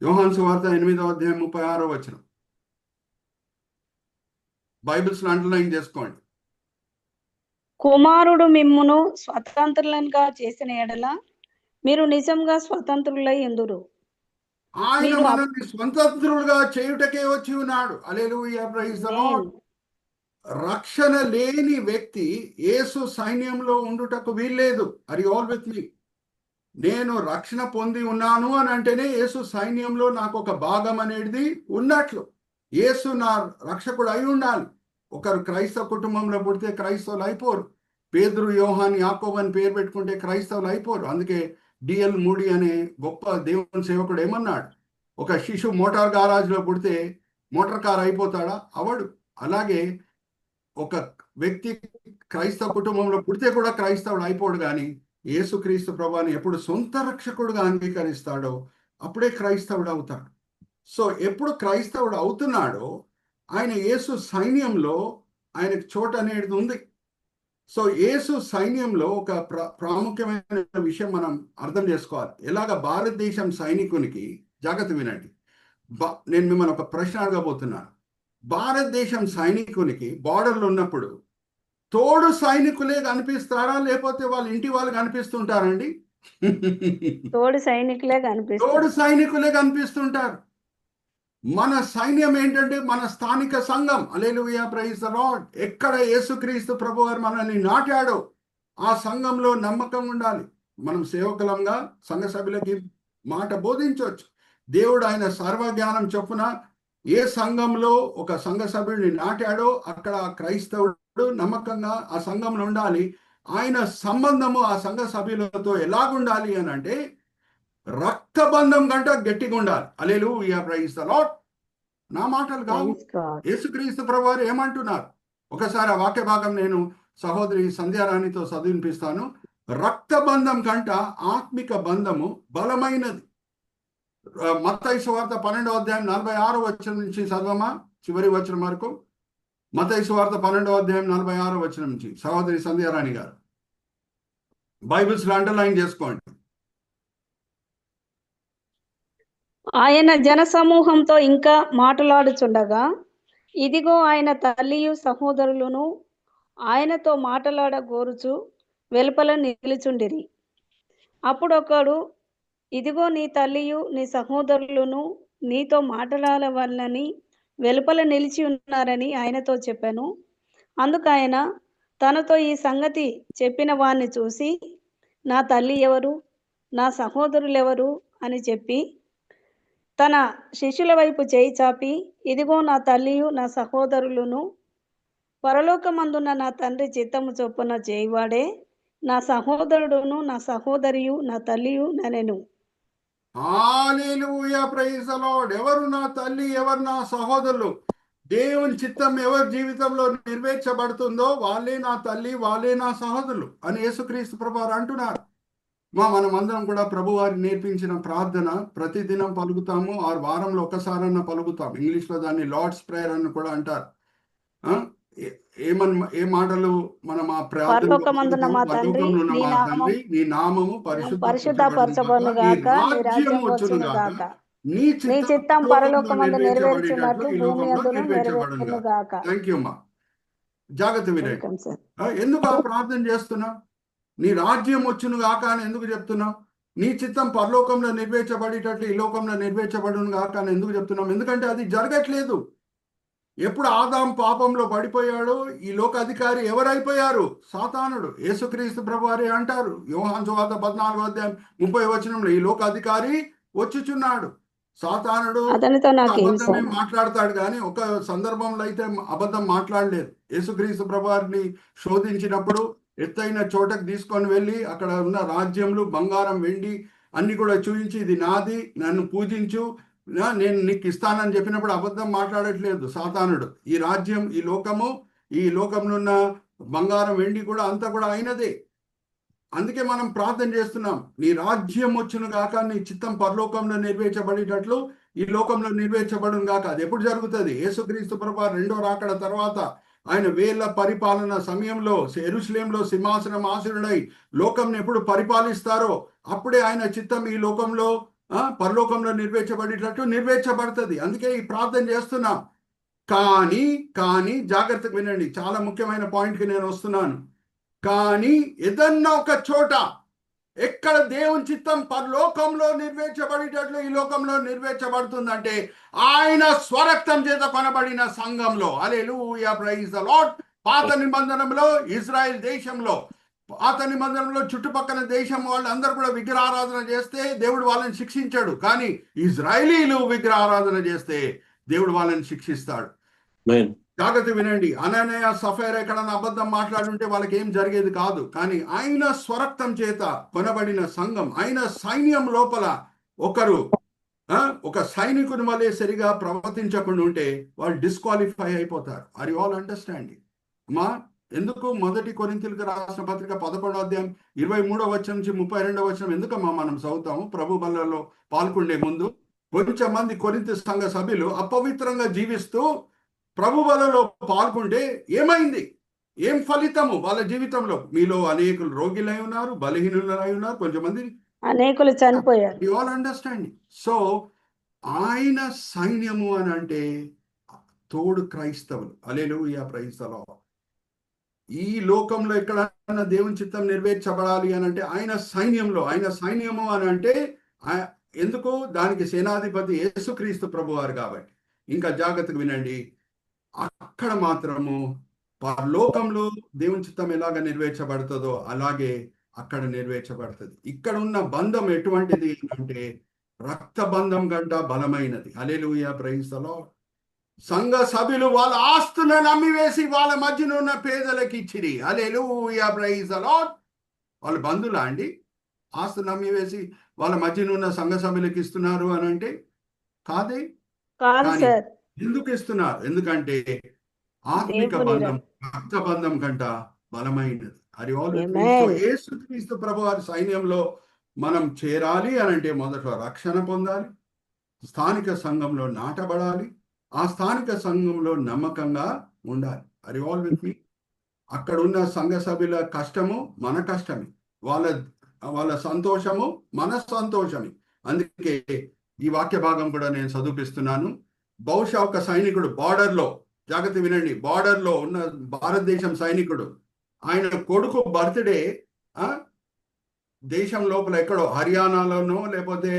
యోహాను సువార్త 8వ అధ్యాయం 36వ వచనం. బైబిల్స్ అండర్లైన్ చేసుకోండి. కుమారుడు మిమ్మును స్వతంత్రులనుగా చేసిన ఎడల మీరు నిజంగా స్వతంత్రులై ఎందురు. ఆయన మనల్ని స్వతంత్రులుగా చేయుటకే వచ్చి ఉన్నాడు. హల్లెలూయా, ప్రైజ్ ది లార్డ్. రక్షణ లేని వ్యక్తి యేసు సైన్యంలో ఉండుటకు వీల్లేదు. ఆర్ యు ఆల్ విత్ మీ? నేను రక్షణ పొంది ఉన్నాను అని అంటేనే యేసు సైన్యంలో నాకు ఒక భాగం అనేది ఉన్నట్లు. యేసు నా రక్షకుడు అయి ఉండాలి. ఒకరు క్రైస్తవ కుటుంబంలో పుడితే క్రైస్తవులు అయిపోరు. పేతురు, యోహాన్, యాకోబు అని పేరు పెట్టుకుంటే క్రైస్తవులు అయిపోరు. అందుకే డిఎల్ మూడీ అనే గొప్ప దేవుని సేవకుడు ఏమన్నాడు? ఒక శిశు మోటార్ గారాజ్లో పుడితే మోటార్ కార్ అయిపోతాడా? అవడు. అలాగే ఒక వ్యక్తి క్రైస్తవ కుటుంబంలో పుడితే కూడా క్రైస్తవుడు అయిపోడు. కానీ యేసుక్రీస్తు ప్రభువుని ఎప్పుడు సొంత రక్షకుడుగా అంగీకరిస్తాడో అప్పుడే క్రైస్తవుడు అవుతాడు. సో ఎప్పుడు క్రైస్తవుడు అవుతున్నాడో ఆయన యేసు సైన్యంలో ఆయనకు చోటు అనేది ఉంది. సో యేసు సైన్యంలో ఒక ప్రాముఖ్యమైన విషయం మనం అర్థం చేసుకోవాలి. ఎలాగ భారతదేశం సైనికునికి, జాగ్రత్త వినండి, నేను మిమ్మల్ని ఒక ప్రశ్న అడగబోతున్నాను. భారతదేశం సైనికునికి బార్డర్లో ఉన్నప్పుడు తోడు సైనికులే కనిపిస్తారా, లేకపోతే వాళ్ళ ఇంటి వాళ్ళు కనిపిస్తుంటారండి? తోడు సైనికులే కనిపిస్తుంటారు. మన సైన్యం ఏంటంటే మన స్థానిక సంఘం. హల్లెలూయా, ప్రైజ్ ది లార్డ్. ఎక్కడ యేసుక్రీస్తు ప్రభువారు మనల్ని నాటాడో ఆ సంఘంలో నమ్మకం ఉండాలి. మనం సేవకులంగా సంఘ సభ్యులకి మాట బోధించవచ్చు. దేవుడు ఆయన సర్వజ్ఞానం చొప్పున ఏ సంఘంలో ఒక సంఘ సభ్యుడిని నాటాడో అక్కడ క్రైస్తవుడు నమ్మకంగా ఆ సంఘంలో ఉండాలి. ఆయన సంబంధము ఆ సంఘ సభ్యులతో ఎలాగుండాలి అని అంటే రక్తబంధం కంటే గట్టిగా ఉండాలి. Hallelujah, praise the lord. నా మాటలు కావు, యేసుక్రీస్తు ప్రభువారు ఏమంటున్నారు? ఒకసారి ఆ వాక్య భాగం నేను సహోదరి సంధ్యారాణితో చదివినిపిస్తాను. రక్తబంధం కంట ఆత్మిక బంధము బలమైనది. మత్తయి సువార్త 12వ అధ్యాయం 46వ వచనం నుంచి చదవమా, చివరి వచనం వరకు. మత్తయి సువార్త 12వ అధ్యాయం 46వ వచనం నుంచి సహోదరి సంధ్యారాణి గారు బైబిల్స్ అండర్లైన్ చేసుకోండి. ఆయన జన సమూహంతో ఇంకా మాట్లాడుచుండగా ఇదిగో ఆయన తల్లియు సహోదరులను ఆయనతో మాట్లాడగోరుచు వెలుపల నిలుచుండిరి. అప్పుడొకడు, ఇదిగో నీ తల్లియు నీ సహోదరులను నీతో మాట్లాడవలనని వెలుపల నిలిచి ఉన్నారని ఆయనతో చెప్పాను. అందుకు ఆయన తనతో ఈ సంగతి చెప్పిన వారిని చూసి, నా తల్లి ఎవరు, నా సహోదరులు ఎవరు అని చెప్పి తన శిష్యుల వైపు చేయి చాపి, ఇదిగో నా తల్లియు నా సహోదరులను, పరలోకమందున్న నా తండ్రి చిత్తము చొప్పున చేయువాడే నా సహోదరుడును నా సహోదరియు నా తల్లియు ననెను. హల్లెలూయా, ప్రైజ్ ది లార్డ్. ఎవరు నా తల్లి, ఎవరు నా సహోదరులు? దేవుని చిత్తం ఎవరి జీవితంలో నెరవేర్చబడుతుందో వాళ్ళే నా తల్లి, వాళ్ళే నా సహోదరులు అని యేసుక్రీస్తు ప్రభువారు అంటున్నారు. మనం అందరం కూడా ప్రభువారు నేర్పించిన ప్రార్థన ప్రతిదినం పలుకుతాము. ఆ వారంలో ఒకసారన్నా పలుకుతాం. ఇంగ్లీష్లో దాన్ని లార్డ్స్ ప్రేయర్ అని కూడా అంటారు. ఏ మాటలు మనం ఆ పరలోకమందున్న మా తండ్రి, నీ నామము పరిశుద్ధపరచబడును గాక, నీ రాజ్యం వచ్చును గాక, నీ చిత్తం పరలోకమందు నెరవేర్చున్నట్లు భూమి యందును నెరవేరును గాక. థాంక్యూ అమ్మా. జాగ్రత్త వినండి. ఎందుకు ఆ ప్రార్థన చేస్తున్నాం? నీ రాజ్యం వచ్చును గాక అని ఎందుకు చెప్తున్నాం? నీ చిత్తం పరలోకంలో నెరవేర్చబడేటట్లు ఈ లోకంలో నెరవేర్చబడును గాక అని ఎందుకు చెప్తున్నాం? ఎందుకంటే అది జరగట్లేదు. ఎప్పుడు ఆదాం పాపంలో పడిపోయాడో ఈ లోక అధికారి ఎవరైపోయారు? సాతానుడు. యేసుక్రీస్తు ప్రభువారే అంటారు యోహాను సువార్త 14వ అధ్యాయం 30వ వచనంలో, ఈ లోక అధికారి వచ్చుచున్నాడు. సాతానుడు అతనితో నాకేం అబద్ధమే సంబంధం? మాట్లాడతాడు, కానీ ఒక సందర్భంలో అయితే అబద్ధం మాట్లాడలేదు. యేసుక్రీస్తు ప్రభువారిని శోధించినప్పుడు ఎత్తైన చోటకు తీసుకొని వెళ్ళి అక్కడ ఉన్న రాజ్యములు, బంగారం, వెండి అన్ని కూడా చూపించి ఇది నాది, నన్ను పూజించు, నేను నీకు ఇస్తానని చెప్పినప్పుడు అబద్ధం మాట్లాడట్లేదు సాతానుడు. ఈ రాజ్యం, ఈ లోకము, ఈ లోకంలో ఉన్న బంగారం, వెండి కూడా అంతా కూడా అయినదే. అందుకే మనం ప్రార్థన చేస్తున్నాం, నీ రాజ్యం వచ్చును గాక, నీ చిత్తం పరలోకంలో నెరవేర్చబడేటట్లు ఈ లోకంలో నెరవేర్చబడును గాక. అది ఎప్పుడు జరుగుతుంది? యేసుక్రీస్తు ప్రభువు రెండో రాకడ తర్వాత ఆయన వేల పరిపాలన సమయంలో యెరూషలేములో సింహాసనం ఆసీనుడై లోకంని ఎప్పుడు పరిపాలిస్తారో అప్పుడే ఆయన చిత్తం ఈ లోకంలో పరలోకంలో నెరవేర్చబడేటట్టు నెరవేర్చబడుతుంది. అందుకే ఈ ప్రార్థన చేస్తున్నాం. కానీ జాగ్రత్తగా వినండి, చాలా ముఖ్యమైన పాయింట్కి నేను వస్తున్నాను. కానీ ఏదన్నా ఒక చోట ఎక్కడ దేవుని చిత్తం పరలోకంలో నెరవేర్చబడేటట్లు ఈ లోకంలో నెరవేర్చబడుతుందంటే ఆయన స్వరక్తం చేత కొనబడిన సంఘంలో. హల్లెలూయా, ప్రైజ్ ది లార్డ్. పాత నిబంధనలో ఇజ్రాయెల్ దేశంలో, పాత నిబంధనలో చుట్టుపక్కల దేశం వాళ్ళందరూ కూడా విగ్రహారాధన చేస్తే దేవుడు వాళ్ళని శిక్షించాడు. కానీ ఇజ్రాయేలీలు విగ్రహారాధన చేస్తే దేవుడు వాళ్ళని శిక్షిస్తాడు. జాగ్రత్త వినండి, అననీయ సఫైరా ఎక్కడన్నా అబద్ధం మాట్లాడుంటే వాళ్ళకి ఏం జరిగేది కాదు. కానీ ఆయన స్వరక్తం చేత కొనబడిన సంఘం, ఆయన సైన్యం లోపల ఒకరు ఒక సైనికుని వలె సరిగా ప్రవర్తించకుండా ఉంటే వాళ్ళు డిస్క్వాలిఫై అయిపోతారు. Are you all understanding? అమ్మా, ఎందుకు మొదటి కొరింథీయులకు రాసిన పత్రిక 11వ అధ్యాయం 23వ వచనం నుంచి 32వ వచనం ఎందుకమ్మా మనం చదువుతాము? ప్రభు బలలో పాల్గొనే ముందు కొంచెం మంది కొరింథీ సంఘ సభ్యులు అపవిత్రంగా జీవిస్తూ ప్రభు బలలో పాల్గొంటే ఏమైంది? ఏం ఫలితము వాళ్ళ జీవితంలో? మీలో అనేకులు రోగిలై ఉన్నారు, బలహీనులై ఉన్నారు, కొంచెమంది అనేకులు చనిపోయారు. You all understanding? సో ఆయన సైన్యము అని అంటే తోడు క్రైస్తవులు. హల్లెలూయా, ప్రైజ్ ది లార్డ్. ఈ లోకంలో ఎక్కడన్నా దేవుని చిత్తం నెరవేర్చబడాలి అని అంటే ఆయన సైన్యంలో, ఆయన సైన్యము అని అంటే ఎందుకు? దానికి సేనాధిపతి యేసుక్రీస్తు ప్రభువారు కాబట్టి. ఇంకా జాగ్రత్తగా వినండి, అక్కడ మాత్రము పరలోకంలో దేవుని చిత్తం ఎలాగ నెరవేర్చబడుతుందో అలాగే అక్కడ నెరవేర్చబడుతుంది. ఇక్కడ ఉన్న బంధం ఎటువంటిది అంటే రక్త బంధం కంట బలమైనది. హల్లెలూయా, ప్రైజ్ ది లార్డ్. సంఘ సభ్యులు వాళ్ళ ఆస్తులను నమ్మివేసి వాళ్ళ మధ్యన ఉన్న పేదలకు ఇచ్చిరి. హల్లెలూయా, ప్రైజ్ ది లార్డ్. వాళ్ళ బంధువులా అండి? ఆస్తులు నమ్మివేసి వాళ్ళ మధ్యన ఉన్న సంఘ సభ్యులకు ఇస్తున్నారు అని అంటే కాదే. ఎందుకు ఇస్తున్నారు? ఎందుకంటే ఆత్మిక బంధం రక్త బంధం కంట బలమైనది. అది యేసుక్రీస్తు ప్రభువారి సైన్యంలో మనం చేరాలి అని అంటే మొదట రక్షణ పొందాలి, స్థానిక సంఘంలో నాటబడాలి, ఆ స్థానిక సంఘంలో నమ్మకంగా ఉండాలి. అది ఆల్ విత్ మీ. అక్కడ ఉన్న సంఘ సభ్యుల కష్టము మన కష్టమే, వాళ్ళ సంతోషము మన సంతోషమే. అందుకే ఈ వాక్య భాగం కూడా నేను చదివిస్తున్నాను. బహుశా ఒక సైనికుడు బార్డర్లో, జాగ్రత్త వినండి, బార్డర్లో ఉన్న భారతదేశం సైనికుడు, ఆయన కొడుకు బర్త్డే దేశం లోపల ఎక్కడో హర్యానాలోనో లేకపోతే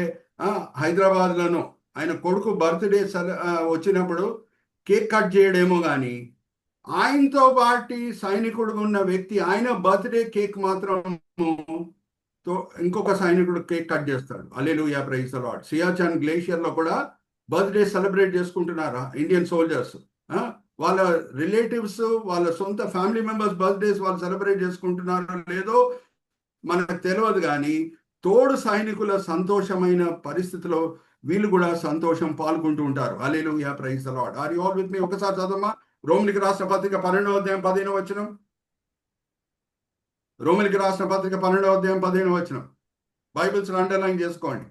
హైదరాబాద్లోనో ఆయన కొడుకు బర్త్డే వచ్చినప్పుడు కేక్ కట్ చేయడేమో, కానీ ఆయనతో పాటు సైనికుడు ఉన్న వ్యక్తి ఆయన బర్త్డే కేక్ మాత్రం ఇంకొక సైనికుడు కేక్ కట్ చేస్తాడు. హల్లెలూయా, ప్రైజ్ ది లార్డ్. సియాచాన్ గ్లేషియర్ లో కూడా బర్త్డే సెలబ్రేట్ చేసుకుంటున్నారు ఇండియన్ సోల్జర్స్. వాళ్ళ రిలేటివ్స్, వాళ్ళ సొంత ఫ్యామిలీ మెంబర్స్ బర్త్డేస్ వాళ్ళు సెలబ్రేట్ చేసుకుంటున్నారో లేదో మనకు తెలియదు, కానీ తోడు సైనికుల సంతోషమైన పరిస్థితిలో వీళ్ళు కూడా సంతోషం పాల్గొంటూ ఉంటారు. Hallelujah, praise the Lord. Are you all with me? ఒకసారి చదవమ్మా, రోమిలికి రాసిన పత్రిక 12వ అధ్యాయం 15వ వచనం. రోమిలికి రాసిన పత్రిక 12వ అధ్యాయం 15వ వచనం. బైబిల్స్ అండర్లైన్ చేసుకోండి.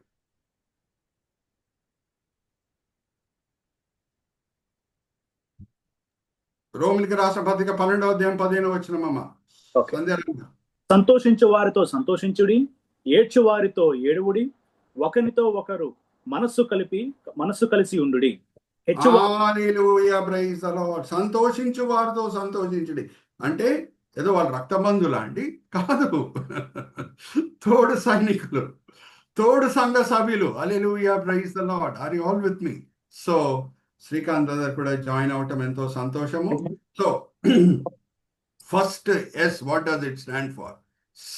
రోమిలికి రాసిన పత్రిక 12వ అధ్యాయం 15వ వచనం అమ్మ. సంతోషించు వారితో సంతోషించుడి, ఏడ్చు వారితో ఏడువుడి, ఒకరితో ఒకరు మనస్సు కలిసి ఉండుడి. హల్లెలూయా, ప్రైజ్ ది లార్డ్. సంతోషించు వారితో సంతోషించుడి అంటే ఏదో వాళ్ళ రక్తబంధులా అండి? కాదు, తోడు సైనికులు, తోడు సంఘ సభ్యులు. Hallelujah, praise the Lord. Are you all with me? So Srikanth brother కూడా జాయిన్ అవటం ఎంతో సంతోషము. So first S, what does it stand for?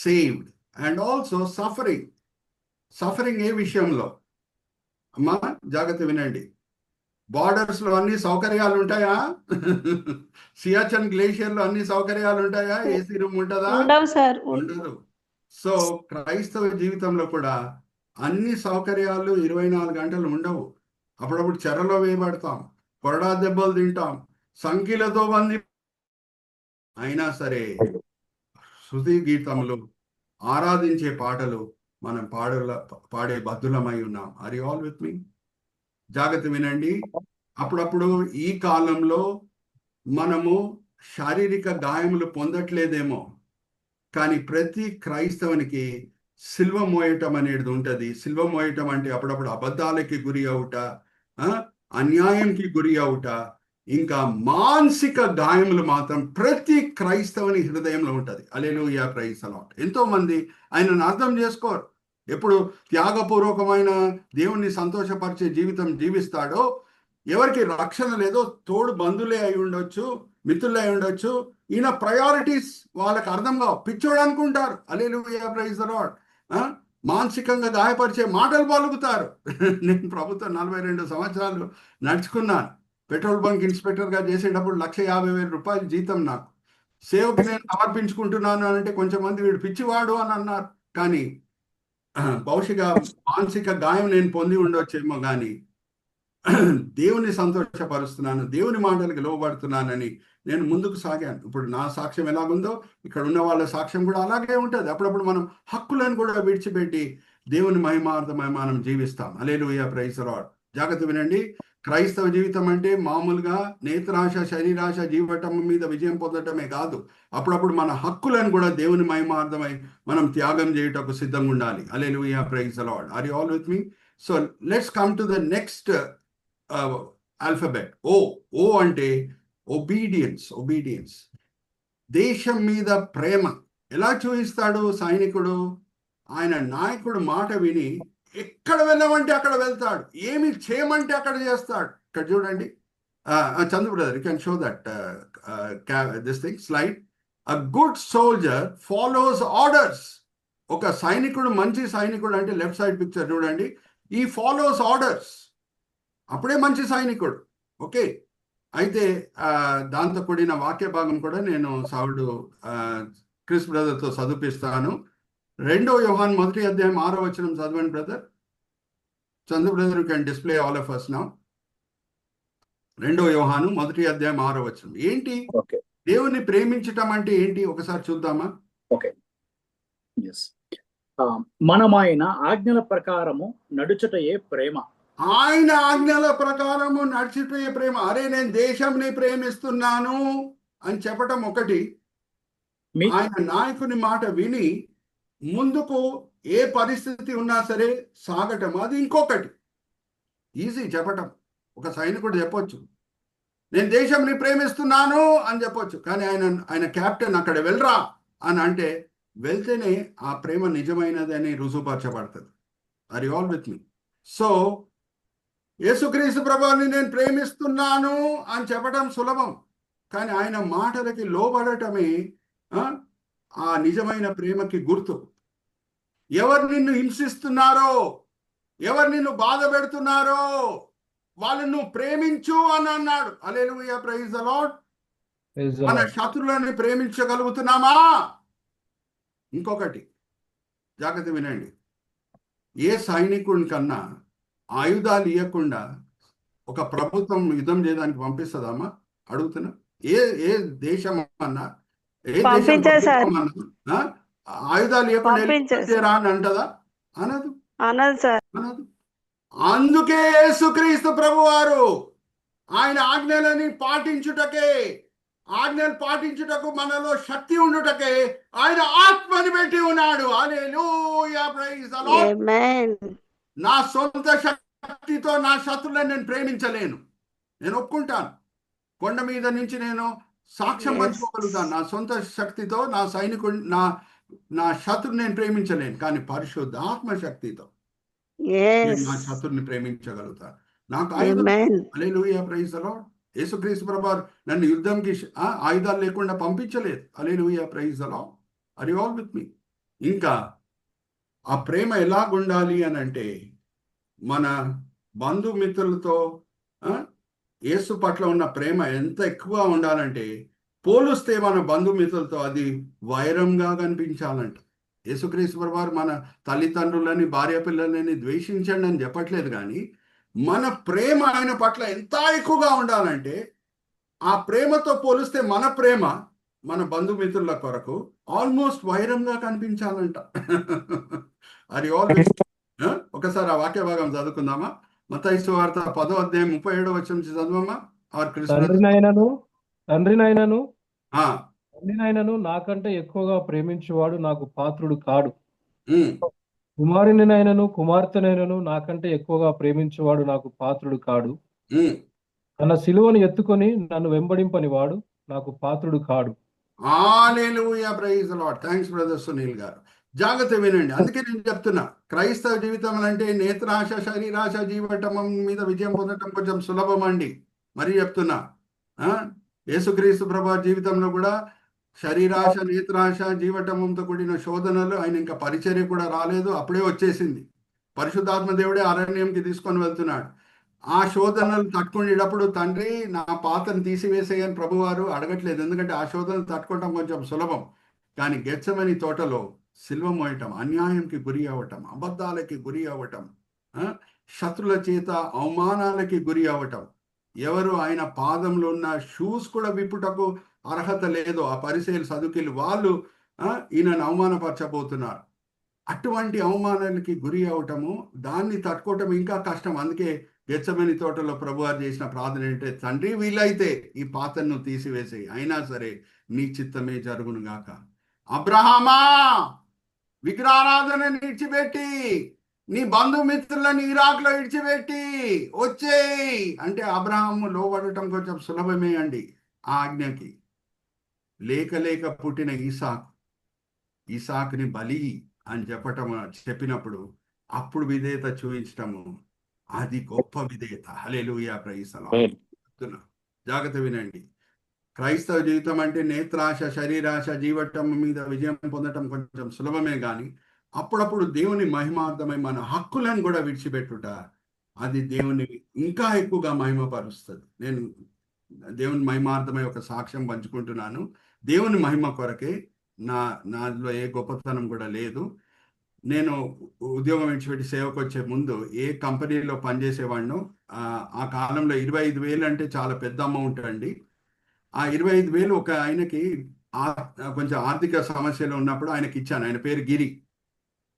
Saved and also suffering. Suffering ఏ విషయంలో? అమ్మా జాగ్రత్త వినండి. బార్డర్స్ లో అన్ని సౌకర్యాలు ఉంటాయా? సియాచన్ గ్లేషియర్ లో అన్ని సౌకర్యాలు ఉంటాయా? ఏసీ రూమ్ ఉంటుందా? ఉండవు సార్. ఉండదు. సో క్రైస్తవ జీవితంలో కూడా అన్ని సౌకర్యాలు 24 గంటలు ఉండవు. అప్పుడప్పుడు చెరలో వేయబడతాం, కొరడా దెబ్బలు తింటాం, సంఖ్యలతో బంది. అయినా సరే శృతి గీతములు, ఆరాధించే పాటలు మనం పాడే బద్దులమై ఉన్నాం. ఆర్ యు ఆల్ విత్ మీ? జాగ్రత్త వినండి. అప్పుడప్పుడు ఈ కాలంలో మనము శారీరక గాయములు పొందట్లేదేమో, కానీ ప్రతి క్రైస్తవునికి సిల్వ మోయటం అనేది ఉంటుంది. సిల్వ మోయటం అంటే అప్పుడప్పుడు అబద్ధాలకి గురి అవుట, అన్యాయంకి గురి అవుట, ఇంకా మానసిక గాయములు మాత్రం ప్రతి క్రైస్తవుని హృదయంలో ఉంటుంది. హల్లెలూయా, ప్రైజ్ ది లార్డ్. ఎంతో మంది ఆయనను అర్థం చేసుకోరు. ఎప్పుడు త్యాగపూర్వకమైన దేవుణ్ణి సంతోషపరిచే జీవితం జీవిస్తాడో, ఎవరికి రక్షణ లేదో, తోడు బంధువులే అయి ఉండొచ్చు, మిత్రులే అయి ఉండొచ్చు, ఈయన ప్రయారిటీస్ వాళ్ళకి అర్థం కావు, పిచ్చోడు అనుకుంటారు. హల్లెలూయా, ప్రైజ్ ది లార్డ్. మానసికంగా గాయపరిచే మాటలు పలుకుతారు. నేను ప్రభుత్వం 42 సంవత్సరాలు నడుచుకున్నాను. పెట్రోల్ బంక్ ఇన్స్పెక్టర్గా చేసేటప్పుడు 1,50,000 రూపాయలు జీతం నాకు. సేవకు నేను సమర్పించుకుంటున్నాను అంటే కొంచెం మంది వీడు పిచ్చివాడు అని అన్నారు. కానీ భౌతిక మానసిక గాయం నేను పొంది ఉండొచ్చేమో, కానీ దేవుని సంతోషపరుస్తున్నాను, దేవుని మాటలకు లోబడుతున్నానని నేను ముందుకు సాగాను. ఇప్పుడు నా సాక్ష్యం ఎలాగుందో ఇక్కడ ఉన్న వాళ్ళ సాక్ష్యం కూడా అలాగే ఉంటుంది. అప్పుడప్పుడు మనం హక్కులను కూడా విడిచిపెట్టి దేవుని మహిమార్థమై మనం జీవిస్తాం. హల్లెలూయా, ప్రైజ్ ది లార్డ్. జాగ్రత్త వినండి. క్రైస్తవ జీవితం అంటే మామూలుగా నేత్రాశ, శరీరాశ, జీవటం మీద విజయం పొందటమే కాదు, అప్పుడప్పుడు మన హక్కులను కూడా దేవుని మహిమార్థమై మనం త్యాగం చేయుటకు సిద్ధంగా ఉండాలి. Hallelujah, praise the Lord. Are you all with me? So let's come to the next alphabet. O అంటే ఒబీడియన్స్. ఒబీడియన్స్. దేశం మీద ప్రేమ ఎలా చూపిస్తాడు సైనికుడు? ఆయన నాయకుడు మాట విని ఎక్కడ వెళ్ళమంటే అక్కడ వెళ్తాడు, ఏమి చేయమంటే అక్కడ చేస్తాడు. ఇక్కడ చూడండి, Chandra brother, you can show that this thing slide. A good soldier follows orders. ఒక సైనికుడు, మంచి సైనికుడు అంటే లెఫ్ట్ సైడ్ పిక్చర్ చూడండి, ఈ ఫాలోస్ ఆర్డర్స్, అప్పుడే మంచి సైనికుడు. ఓకే, అయితే దాంతో కూడిన వాక్య భాగం కూడా నేను సావుడు క్రిస్ బ్రదర్తో చదివిస్తాను. 2 యోహాను 1వ అధ్యాయం 6వ వచనం చదవండి brother. Chandu brother, you can display all of us now. 2 యోహాను 1వ అధ్యాయం 6వ వచనం. ఏంటి దేవుని ప్రేమించటం అంటే ఏంటి ఒకసారి చూద్దామా? ఓకే, మనం ఆయన ఆజ్ఞల ప్రకారము నడుచుటయే ప్రేమ. ఆయన ఆజ్ఞల ప్రకారము నడుచుటయే ప్రేమ. అరే, నేను దేశంని ప్రేమిస్తున్నాను అని చెప్పటం ఒకటి, ఆయన నాయకుని మాట విని ముందుకు ఏ పరిస్థితి ఉన్నా సరే సాగటం అది ఇంకొకటి. ఈజీ చెప్పటం. ఒక సైనికుడు చెప్పొచ్చు నేను దేశంని ప్రేమిస్తున్నాను అని చెప్పొచ్చు, కానీ ఆయన క్యాప్టెన్ అక్కడ వెళ్ళరా అని అంటే వెళ్తేనే ఆ ప్రేమ నిజమైనదని రుజువుపరచబడుతుంది. Are you all with me? So యేసుక్రీస్తు ప్రభువుని నేను ప్రేమిస్తున్నాను అని చెప్పడం సులభం, కానీ ఆయన మాటలకి లోబడటమే ఆ నిజమైన ప్రేమకి గుర్తు. ఎవరు నిన్ను హింసిస్తున్నారో, ఎవరు నిన్ను బాధ పెడుతున్నారో వాళ్ళను నువ్వు ప్రేమించు అని అన్నాడు. హల్లెలూయా, ప్రైజ్ ది లార్డ్. మన శత్రువులని ప్రేమించగలుగుతున్నామా? ఇంకొకటి జాగ్రత్త వినండి. ఏ సైనికుని కన్నా ఆయుధాలు ఇవ్వకుండా ఒక ప్రభుత్వం యుద్ధం చేయడానికి పంపిస్తుందమ్మా? అడుగుతున్నా. ఏ దేశం అన్నా, ఏ దేశం అన్నా ఆయుధాలు ఇవ్వకుండా అని అంటదా? అనదు. అనదు. అందుకే యేసుక్రీస్తు ప్రభువారు ఆయన ఆజ్ఞలని ఆజ్ఞలు పాటించుటకు మనలో శక్తి ఉండుటకే ఆయన ఆత్మని పెట్టి ఉన్నాడు. హల్లెలూయా, ప్రైజ్ ది లార్డ్. నా సొంత శక్తితో నా శత్రువులను నేను ప్రేమించలేను. నేను ఒప్పుకుంటాను. కొండ మీద నుంచి నేను సాక్ష్యం పంచుకోగలుగుతాను. నా సొంత శక్తితో నా సైనికుడు, నా శత్రువుని నేను ప్రేమించలేను, కానీ పరిశుద్ధ ఆత్మ శక్తితో నా శత్రువుని ప్రేమించగలుగుతాను. నాకు హల్లెలూయా, ప్రైజ్ ది లార్డ్. యేసుక్రీస్తు ప్రభువారు నన్ను యుద్ధంకి ఆయుధాలు లేకుండా పంపించలేదు. Hallelujah, praise the Lord. Are you all with me? ఇంకా ఆ ప్రేమ ఎలాగుండాలి అని అంటే మన బంధుమిత్రులతో యేసు పట్ల ఉన్న ప్రేమ ఎంత ఎక్కువ ఉండాలంటే పోలుస్తే మన బంధుమిత్రులతో అది వైరంగా కనిపించాలంట. యేసుక్రీస్తు వారు మన తల్లిదండ్రులని భార్య పిల్లలని ద్వేషించండి అని చెప్పట్లేదు, కానీ మన ప్రేమ ఆయన పట్ల ఎంత ఎక్కువగా ఉండాలంటే ఆ ప్రేమతో పోలిస్తే మన ప్రేమ మన బంధుమిత్రుల కొరకు ఆల్మోస్ట్ వైరంగా కనిపించాలంట. అది ఆల్వేస్. ఒకసారి ఆ వాక్య భాగం చదువుకుందామా? మత్తయి సువార్త 10వ అధ్యాయం 37వ వచనం నుంచి చదవమ్మా. తండ్రినైనను నాకంటే ఎక్కువగా ప్రేమించువాడు నాకు పాత్రుడు కాడు. కుమారునినైనను కుమార్తెనైనను నాకంటే ఎక్కువగా ప్రేమించువాడు నాకు పాత్రుడు కాడు. తన సిలువను ఎత్తుకొని నన్ను వెంబడింపని వాడు నాకు పాత్రుడు కాడు. Hallelujah, praise the Lord. Thanks brother Sunil garu. జాగ్రత్త వినండి. అందుకే నేను చెప్తున్నా, క్రైస్తవ జీవితం అంటే నేత్రాశ శరీరాశ జీవటమం మీద విజయం పొందటం కొంచెం సులభం అండి. మరి చెప్తున్నా, యేసుక్రీస్తు ప్రభు జీవితంలో కూడా శరీరాశ నేత్రాశ జీవటమంతో కూడిన శోధనలు, ఆయన ఇంకా పరిచర్య కూడా రాలేదు, అప్పుడే వచ్చేసింది. పరిశుద్ధాత్మ దేవుడే అరణ్యంకి తీసుకొని వెళ్తున్నాడు. ఆ శోధనలు తట్టుకునేటప్పుడు తండ్రి నా పాత్రను తీసివేసేయని ప్రభువారు అడగట్లేదు, ఎందుకంటే ఆ శోధనలు తట్టుకోవటం కొంచెం సులభం. కానీ గెత్సెమనీ తోటలో సిల్వ మోయటం, అన్యాయంకి గురి అవ్వటం, అబద్ధాలకి గురి అవ్వటం, శత్రుల చేత అవమానాలకి గురి అవ్వటం, ఎవరు ఆయన పాదంలో ఉన్న షూస్ కూడా విప్పుటకు అర్హత లేదో ఆ పరిసయ్యులు సదుకీలు వాళ్ళు ఈయనను అవమానపరచబోతున్నారు. అటువంటి అవమానాలకి గురి అవటము, దాన్ని తట్టుకోవటం ఇంకా కష్టం. అందుకే గెత్సెమనీ తోటలో ప్రభువారు చేసిన ప్రార్థన ఏంటంటే, తండ్రి వీలైతే ఈ పాత్రను తీసివేసేయి, అయినా సరే నీ చిత్తమే జరుగును గాక. అబ్రహామా, విగ్రహారాధన విడిచిపెట్టి నీ బంధుమిత్రులను ఇరాక్లో విడిచిపెట్టి వచ్చేయి అంటే అబ్రహాము లోబడటం కొంచెం సులభమే అండి ఆ ఆజ్ఞకి. లేక పుట్టిన ఈసాకుని బలి అని చెప్పినప్పుడు అప్పుడు విధేయత చూపించటము, అది గొప్ప విధేయత. హల్లెలూయా, ప్రైజ్ ది లార్డ్. జాగ్రత్త వినండి. క్రైస్తవ జీవితం అంటే నేత్రాశ శరీరాశ జీవటం మీద విజయం పొందటం కొంచెం సులభమే, కానీ అప్పుడప్పుడు దేవుని మహిమార్థమై మన హక్కులను కూడా విడిచిపెట్టుట, అది దేవుని ఇంకా ఎక్కువగా మహిమపరుస్తుంది. నేను దేవుని మహిమార్థమై ఒక సాక్ష్యం పంచుకుంటున్నాను. దేవుని మహిమ కొరకే, నాలో ఏ గొప్పతనం కూడా లేదు. నేను ఉద్యోగం విడిచిపెట్టి సేవకు వచ్చే ముందు ఏ కంపెనీలో పనిచేసేవాడినో, ఆ కాలంలో 25,000 అంటే చాలా పెద్ద అమౌంట్ అండి. ఆ 25,000 ఒక ఆయనకి కొంచెం ఆర్థిక సమస్యలు ఉన్నప్పుడు ఆయనకి ఇచ్చాను. ఆయన పేరు గిరి.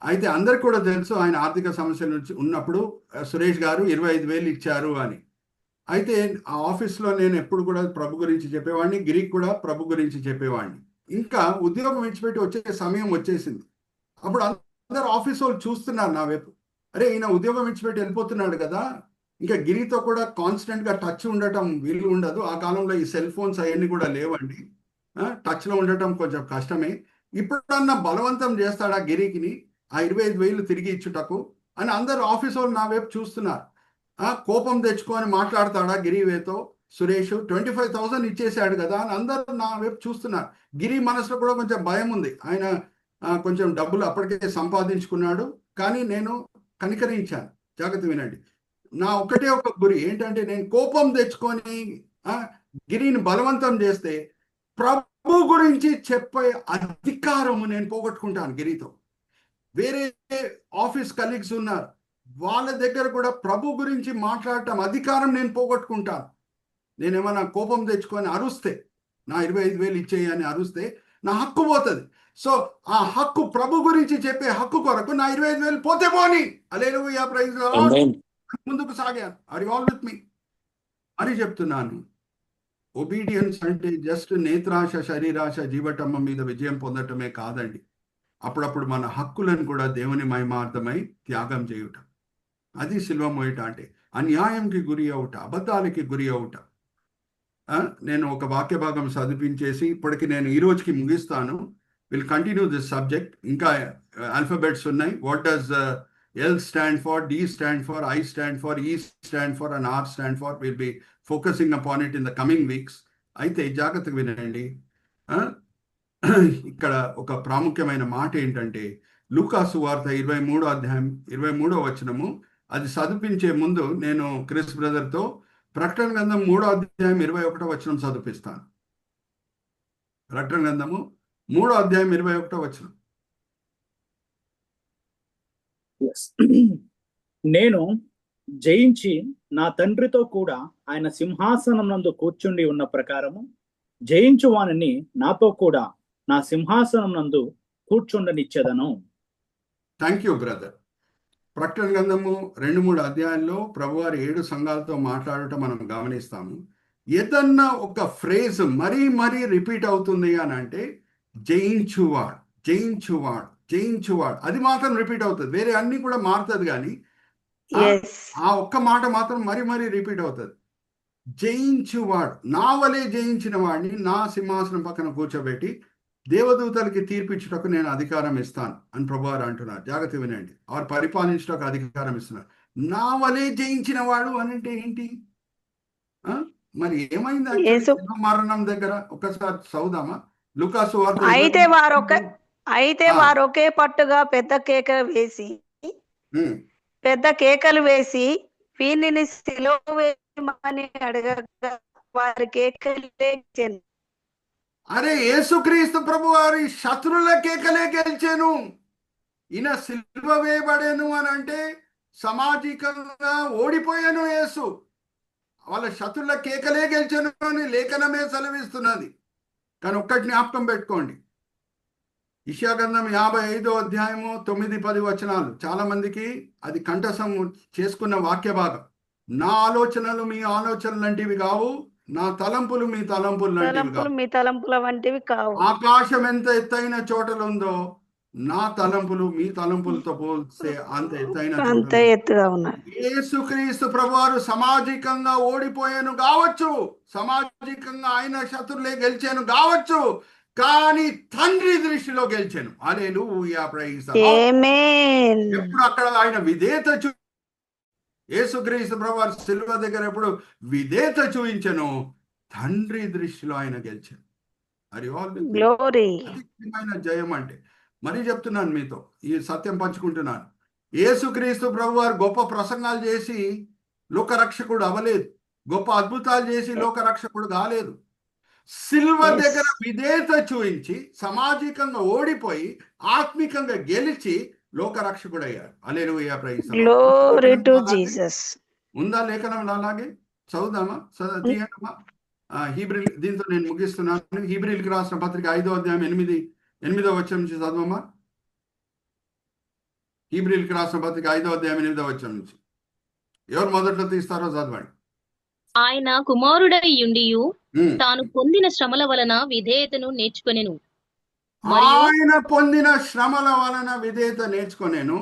అయితే అందరికి కూడా తెలుసు ఆయన ఆర్థిక సమస్యలు ఉన్నప్పుడు సురేష్ గారు 25,000 ఇచ్చారు అని. అయితే ఆ ఆఫీస్లో నేను ఎప్పుడు కూడా ప్రభు గురించి చెప్పేవాడిని, గిరికి కూడా ప్రభు గురించి చెప్పేవాడిని. ఇంకా ఉద్యోగం విడిచిపెట్టి వచ్చే సమయం వచ్చేసింది. అప్పుడు అందరు ఆఫీస్ వాళ్ళు చూస్తున్నారు నా వైపు, అరే ఈయన ఉద్యోగం విడిచిపెట్టి వెళ్ళిపోతున్నాడు కదా, ఇంకా గిరితో కూడా కాన్స్టెంట్గా టచ్ ఉండటం వీలు ఉండదు. ఆ కాలంలో ఈ సెల్ ఫోన్స్ అవన్నీ కూడా లేవండి, టచ్లో ఉండటం కొంచెం కష్టమే. ఇప్పుడన్నా బలవంతం చేస్తాడా గిరికిని ఆ 25,000 తిరిగి ఇచ్చుటకు అని అందరు ఆఫీస్ వాళ్ళు నా వైపు చూస్తున్నారు. కోపం తెచ్చుకొని మాట్లాడతాడా గిరివేతో సురేష్, 25,000 ఇచ్చేసాడు కదా అని అందరూ నా వైపు చూస్తున్నారు. గిరి మనసులో కూడా కొంచెం భయం ఉంది, ఆయన కొంచెం డబ్బులు అప్పటికే సంపాదించుకున్నాడు. కానీ నేను కనికరించాను. జాగ్రత్త వినండి, నా ఒకటే ఒక గురి ఏంటంటే, నేను కోపం తెచ్చుకొని గిరిని బలవంతం చేస్తే ప్రభు గురించి చెప్పే అధికారము నేను పోగొట్టుకుంటాను గిరితో. వేరే ఆఫీస్ కలీగ్స్ ఉన్నారు, వాళ్ళ దగ్గర కూడా ప్రభు గురించి మాట్లాడటం అధికారం నేను పోగొట్టుకుంటాను. నేనేమన్నా కోపం తెచ్చుకొని అరుస్తే, నా 25,000 ఇచ్చేయని అరుస్తే నా హక్కు పోతుంది. సో ఆ హక్కు, ప్రభు గురించి చెప్పే హక్కు కొరకు నా 25,000 పోతే పోని, హల్లెలూయా, ప్రైజ్ ది లార్డ్, ముందుకు సాగాను. ఆర్ యు ఆల్ విత్ మీ అని చెప్తున్నాను. ఒబీడియన్స్ అంటే జస్ట్ నేత్రాశ శరీరాశ జీవటమ్మ మీద విజయం పొందటమే కాదండి, అప్పుడప్పుడు మన హక్కులను కూడా దేవుని మహిమార్థమై త్యాగం చేయుట, అది సిల్వ మోయట. అంటే అన్యాయంకి గురి అవుట, అబద్ధాలకి గురి అవుట. నేను ఒక వాక్య భాగం చదివించేసి ఇప్పటికి నేను ఈ రోజుకి ముగిస్తాను. Will continue this subject. ఇంకా ఆల్ఫాబెట్స్ ఉన్నాయి. What does L stand for, D stand for, I stand for, E stand for and R stand for. We'll be focusing upon it in the coming weeks. అయితే జాగ్రత్తగా వినండి. ఇక్కడ ఒక ప్రాముఖ్యమైన మాట ఏంటంటే, లూకా సువార్త 23వ అధ్యాయం 23వ వచనము, అది చదివించే ముందు నేను క్రిస్ బ్రదర్తో ప్రకటన గ్రంథం 3వ అధ్యాయం 21వ వచనం చదివిస్తాను. ప్రకటన గ్రంథము 3వ అధ్యాయం 21వ వచనం. నేను జయించి నా తండ్రితో కూడా ఆయన సింహాసనం నందు కూర్చుండి ఉన్న ప్రకారము జయించు వానిని నాతో కూడా నా సింహాసనం నందు కూర్చుండనిచ్చేదను. Thank you brother. ప్రకటన గ్రంథము 2-3 అధ్యాయాల్లో ప్రభువారు 7 సంఘాలతో మాట్లాడటం మనం గమనిస్తాము. ఏదన్నా ఒక ఫ్రేజ్ మరీ మరీ రిపీట్ అవుతుంది అని అంటే జయించువాడు, జయించువాడు, జయించువాడు, అది మాత్రం రిపీట్ అవుతుంది. వేరే అన్ని కూడా మారుతుంది, కానీ ఆ ఒక్క మాట మాత్రం మరీ మరీ రిపీట్ అవుతుంది. జయించువాడు, నా వలే జయించిన వాడిని నా సింహాసనం పక్కన కూర్చోబెట్టి దేవదూతలకి తీర్పిచ్చుటకు నేను అధికారం ఇస్తాను అని ప్రభువారు అంటున్నారు. జాగ్రత్త వినండి. వారు పరిపాలించుటకు అధికారం ఇస్తున్నారు. నా వలే జయించిన వాడు అని అంటే ఏంటి? మరి ఏమైంది మరణం దగ్గర? ఒకసారి చదువుదామా లూకాసు వార్త. అయితే వారు ఒకే పట్టుగా పెద్ద కేకలు వేసి వీనిని సిలువ వేయమని అడగగా వారి కేకలు గెలిచాను. అరే యేసుక్రీస్తు ప్రభు వారి శత్రుల కేకలే గెలిచాను. ఈయన సిలువ వేయబడేను అని అంటే సామాజికంగా ఓడిపోయాను యేసు. వాళ్ళ శత్రుల కేకలే గెలిచాను అని లేఖనమే సెలవిస్తున్నది. కానీ ఒక్కటి జ్ఞాపకం పెట్టుకోండి, యెషయా గ్రంథం 55వ అధ్యాయము 9-10 వచనాలు చాలా మందికి అది కంఠసం చేసుకున్న వాక్య భాగం. నా ఆలోచనలు మీ ఆలోచనలు లాంటివి కావు, నా తలంపులు మీ తలంపుల వంటివి కావు. ఆకాశం ఎంత ఎత్తైన చోటలు ఉందో నా తలంపులు మీ తలంపులతో పోల్స్తే అంత ఎత్తుగా ఉన్నాయి. యేసుక్రీస్తు ప్రభువారు సామాజికంగా ఓడిపోయాను కావచ్చు, సామాజికంగా ఆయన శత్రులే గెలిచాను కావచ్చు, కానీ తండ్రి దృష్టిలో గెలిచాను. హల్లెలూయా, ప్రైజ్ ది లార్డ్. ఎప్పుడు అక్కడ ఆయన విధేయత యేసుక్రీస్తు ప్రభువారు సిలువ దగ్గర ఎప్పుడు విధేయత చూపించను, తండ్రి దృష్టిలో ఆయన గెలిచాను. అది అధికమైన జయం అంటే. మరి చెప్తున్నాను మీతో, ఈ సత్యం పంచుకుంటున్నాను. యేసుక్రీస్తు ప్రభువారు గొప్ప ప్రసంగాలు చేసి లోకరక్షకుడు అవ్వలేదు, గొప్ప అద్భుతాలు చేసి లోకరక్షకుడు కాలేదు. సిల్వ దగ్గర విధేయత చూపించి సామాజికంగా ఓడిపోయి ఆత్మికంగా గెలిచి లోకరక్షకుడు అయ్యాడు. హల్లెలూయా, ప్రైజ్ ది లార్డ్. ఉందా లేఖనం? అలాగే చదువుదామా, తీయండమ్మా. హీబ్రీ, దీంతో నేను ముగిస్తున్నాను. హీబ్రీలకు రాసిన పత్రిక 5వ అధ్యాయం 8వ వచనం నుంచి చదవమ్మా. హీబ్రీలకు రాసిన పత్రిక 5వ అధ్యాయం 8వ వచనం నుంచి ఎవరు మొదట్లో తీస్తారో చదవండి. ఆయన కుమారుడయ్యుండియు తాను పొందిన శ్రమల వలన విధేయతను నేర్చుకొనెను. ఆయన పొందిన శ్రమల వలన విధేయత నేర్చుకొనెను.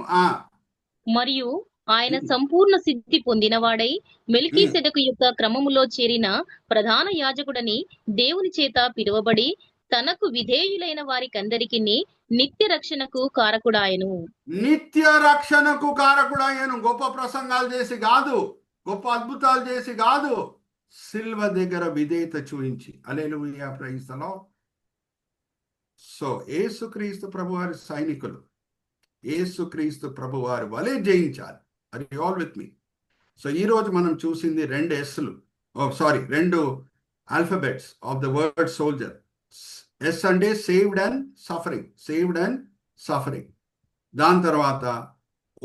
మరియు ఆయన సంపూర్ణ సిద్ధి పొందినవాడై మెల్కీసెదెకు యొక్క క్రమములో చేరిన ప్రధాన యాజకుడని దేవుని చేత పిలువబడి తనకు విధేయులైన వారికందరికి నిత్య రక్షణకు కారకుడాయను. నిత్య రక్షణకు కారకుడాయను. గొప్ప ప్రసంగాలు చేసి కాదు, గొప్ప అద్భుతాలు చేసి కాదు, సిల్వ దగ్గర విధేయత చూయించి. హల్లెలూయా, ప్రైజ్ ది లార్డ్. సో యేసుక్రీస్తు ప్రభువారి సైనికులు యేసుక్రీస్తు ప్రభువారి వలె జయించాలి. అది ఆల్ విత్ మీ. సో ఈరోజు మనం చూసింది 2 Sలు, 2 alphabets of the word soldier. S అంటే సేవ్డ్ అండ్ సఫరింగ్. దాని తర్వాత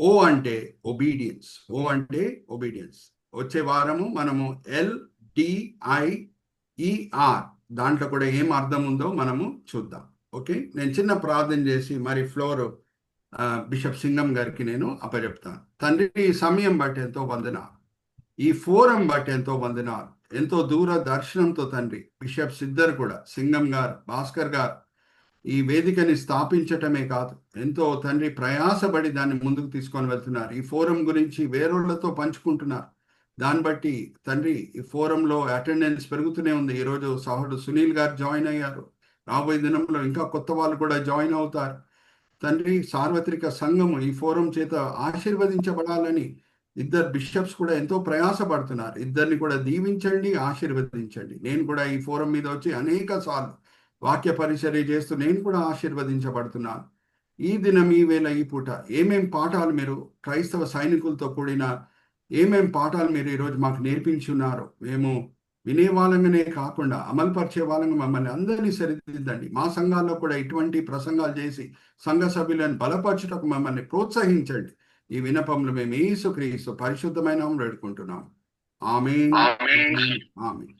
ఓ అంటే ఒబీడియన్స్. వచ్చే వారము మనము LDIER దాంట్లో కూడా ఏం అర్థం ఉందో మనము చూద్దాం. ఓకే, నేను చిన్న ప్రార్థన చేసి మరి ఫ్లోర్ బిషప్ సింగం గారికి నేను అప్పచెప్తాను. తండ్రి, ఈ సమయం బట్టి ఎంతో వందనాలు, ఈ ఫోరం బట్టి ఎంతో వందనాలు. ఎంతో దూర దర్శనంతో తండ్రి బిషప్స్ ఇద్దరు కూడా, సింగం గారు, భాస్కర్ గారు, ఈ వేదికని స్థాపించటమే కాదు, ఎంతో తండ్రి ప్రయాసపడి దాన్ని ముందుకు తీసుకొని వెళ్తున్నారు. ఈ ఫోరం గురించి వేరొళ్ళతో పంచుకుంటున్నారు. దాన్ని బట్టి తండ్రి ఈ ఫోరంలో అటెండెన్స్ పెరుగుతూనే ఉంది. ఈరోజు సహోదరుడు సునీల్ గారు జాయిన్ అయ్యారు. రాబోయే దినంలో ఇంకా కొత్త వాళ్ళు కూడా జాయిన్ అవుతారు. తండ్రి, సార్వత్రిక సంఘము ఈ ఫోరం చేత ఆశీర్వదించబడాలని 2 బిషప్స్ కూడా ఎంతో ప్రయాసపడుతున్నారు. ఇద్దరిని కూడా దీవించండి, ఆశీర్వదించండి. నేను కూడా ఈ ఫోరం మీద వచ్చి అనేక సార్లు వాక్య పరిచర్య చేస్తూ నేను కూడా ఆశీర్వదించబడుతున్నాను. ఈ దినం ఈ వేళ ఈ పూట ఏమేం పాఠాలు మీరు క్రైస్తవ సైనికులతో కూడిన ఏమేం పాఠాలు మీరు ఈరోజు మాకు నేర్పించున్నారు? మేము వినే వాళ్ళంగానే కాకుండా అమలుపరిచే వాళ్ళంగా మమ్మల్ని అందరినీ సరిదిద్దండి. మా సంఘాల్లో కూడా ఇటువంటి ప్రసంగాలు చేసి సంఘ సభ్యులను బలపరచుటకు మమ్మల్ని ప్రోత్సహించండి. ఈ వినపంలో మేము యేసుక్రీస్తు పరిశుద్ధమైన వేడుకుంటున్నాం. ఆమేన్. ఆమేన్.